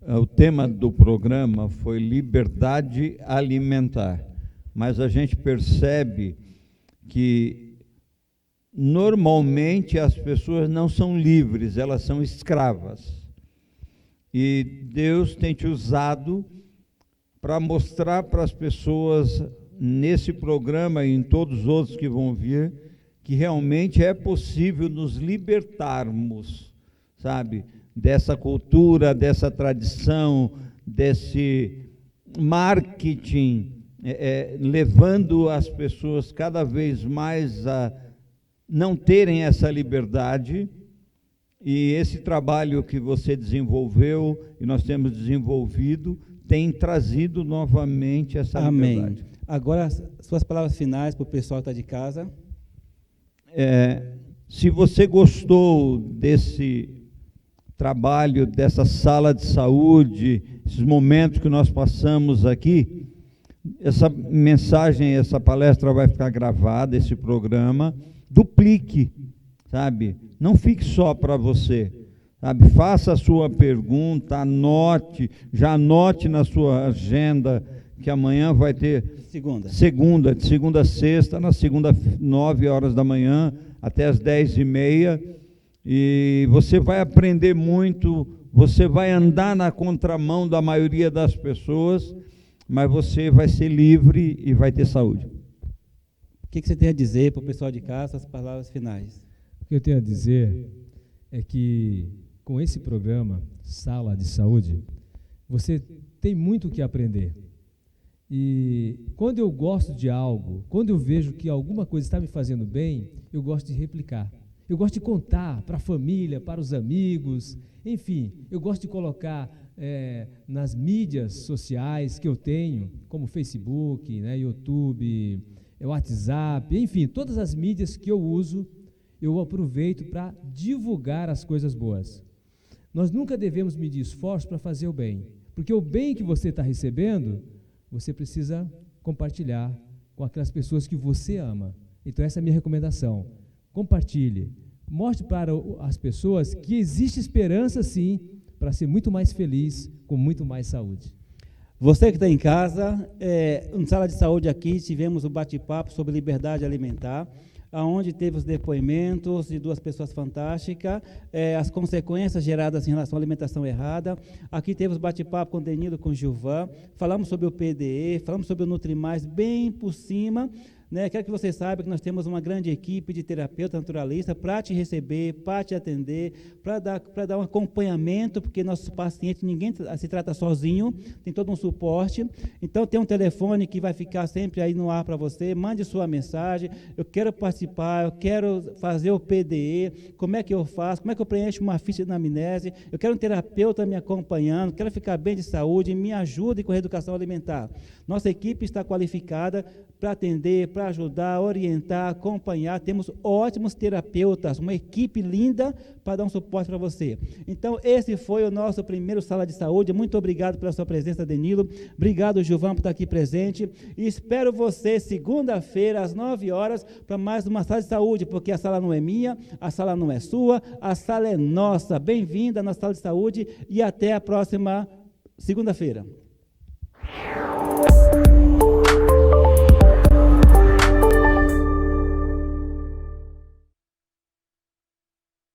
O tema do programa foi liberdade alimentar, mas a gente percebe que normalmente as pessoas não são livres, elas são escravas. E Deus tem te usado para mostrar para as pessoas nesse programa e em todos os outros que vão vir, que realmente é possível nos libertarmos, sabe, dessa cultura, dessa tradição, desse marketing, levando as pessoas cada vez mais a não terem essa liberdade. E esse trabalho que você desenvolveu e nós temos desenvolvido tem trazido novamente essa liberdade.
Amém. Agora, suas palavras finais para o pessoal que está de casa.
Se você gostou desse trabalho, dessa sala de saúde, esses momentos que nós passamos aqui, essa mensagem, essa palestra vai ficar gravada, esse programa, duplique, sabe? Não fique só para você, sabe? Faça a sua pergunta, já anote na sua agenda, que amanhã vai ter de segunda a sexta, na segunda 9 horas da manhã até as 10h30, e você vai aprender muito, você vai andar na contramão da maioria das pessoas, mas você vai ser livre e vai ter saúde.
O que você tem a dizer para o pessoal de casa, as palavras finais?
O que eu tenho a dizer é que, com esse programa, Sala de Saúde, você tem muito o que aprender. E quando eu gosto de algo, quando eu vejo que alguma coisa está me fazendo bem, eu gosto de replicar. Eu gosto de contar para a família, para os amigos, enfim, eu gosto de colocar nas mídias sociais que eu tenho, como Facebook, né, YouTube, WhatsApp, enfim, todas as mídias que eu uso, eu aproveito para divulgar as coisas boas. Nós nunca devemos medir esforço para fazer o bem, porque o bem que você está recebendo, você precisa compartilhar com aquelas pessoas que você ama. Então essa é a minha recomendação. Compartilhe, mostre para as pessoas que existe esperança sim, para ser muito mais feliz, com muito mais saúde.
Você que está em casa, na sala de saúde aqui, tivemos um bate-papo sobre liberdade alimentar, onde teve os depoimentos de 2 pessoas fantásticas, as consequências geradas em relação à alimentação errada. Aqui teve os bate-papo com o Denildo, com o Gilvan, falamos sobre o PDE, falamos sobre o Nutrimais, bem por cima, né? Quero que você saiba que nós temos uma grande equipe de terapeuta naturalista para te receber, para te atender, para dar um acompanhamento, porque nossos pacientes, ninguém se trata sozinho, tem todo um suporte. Então, tem um telefone que vai ficar sempre aí no ar para você, mande sua mensagem, eu quero participar, eu quero fazer o PDE, como é que eu faço, como é que eu preencho uma ficha de anamnese, eu quero um terapeuta me acompanhando, quero ficar bem de saúde, me ajude com a reeducação alimentar. Nossa equipe está qualificada para atender, para ajudar, orientar, acompanhar. Temos ótimos terapeutas, uma equipe linda para dar um suporte para você. Então, esse foi o nosso primeiro Sala de Saúde. Muito obrigado pela sua presença, Denilo. Obrigado, Gilvan, por estar aqui presente. E espero você segunda-feira, às 9 horas, para mais uma Sala de Saúde, porque a sala não é minha, a sala não é sua, a sala é nossa. Bem-vinda na Sala de Saúde e até a próxima segunda-feira.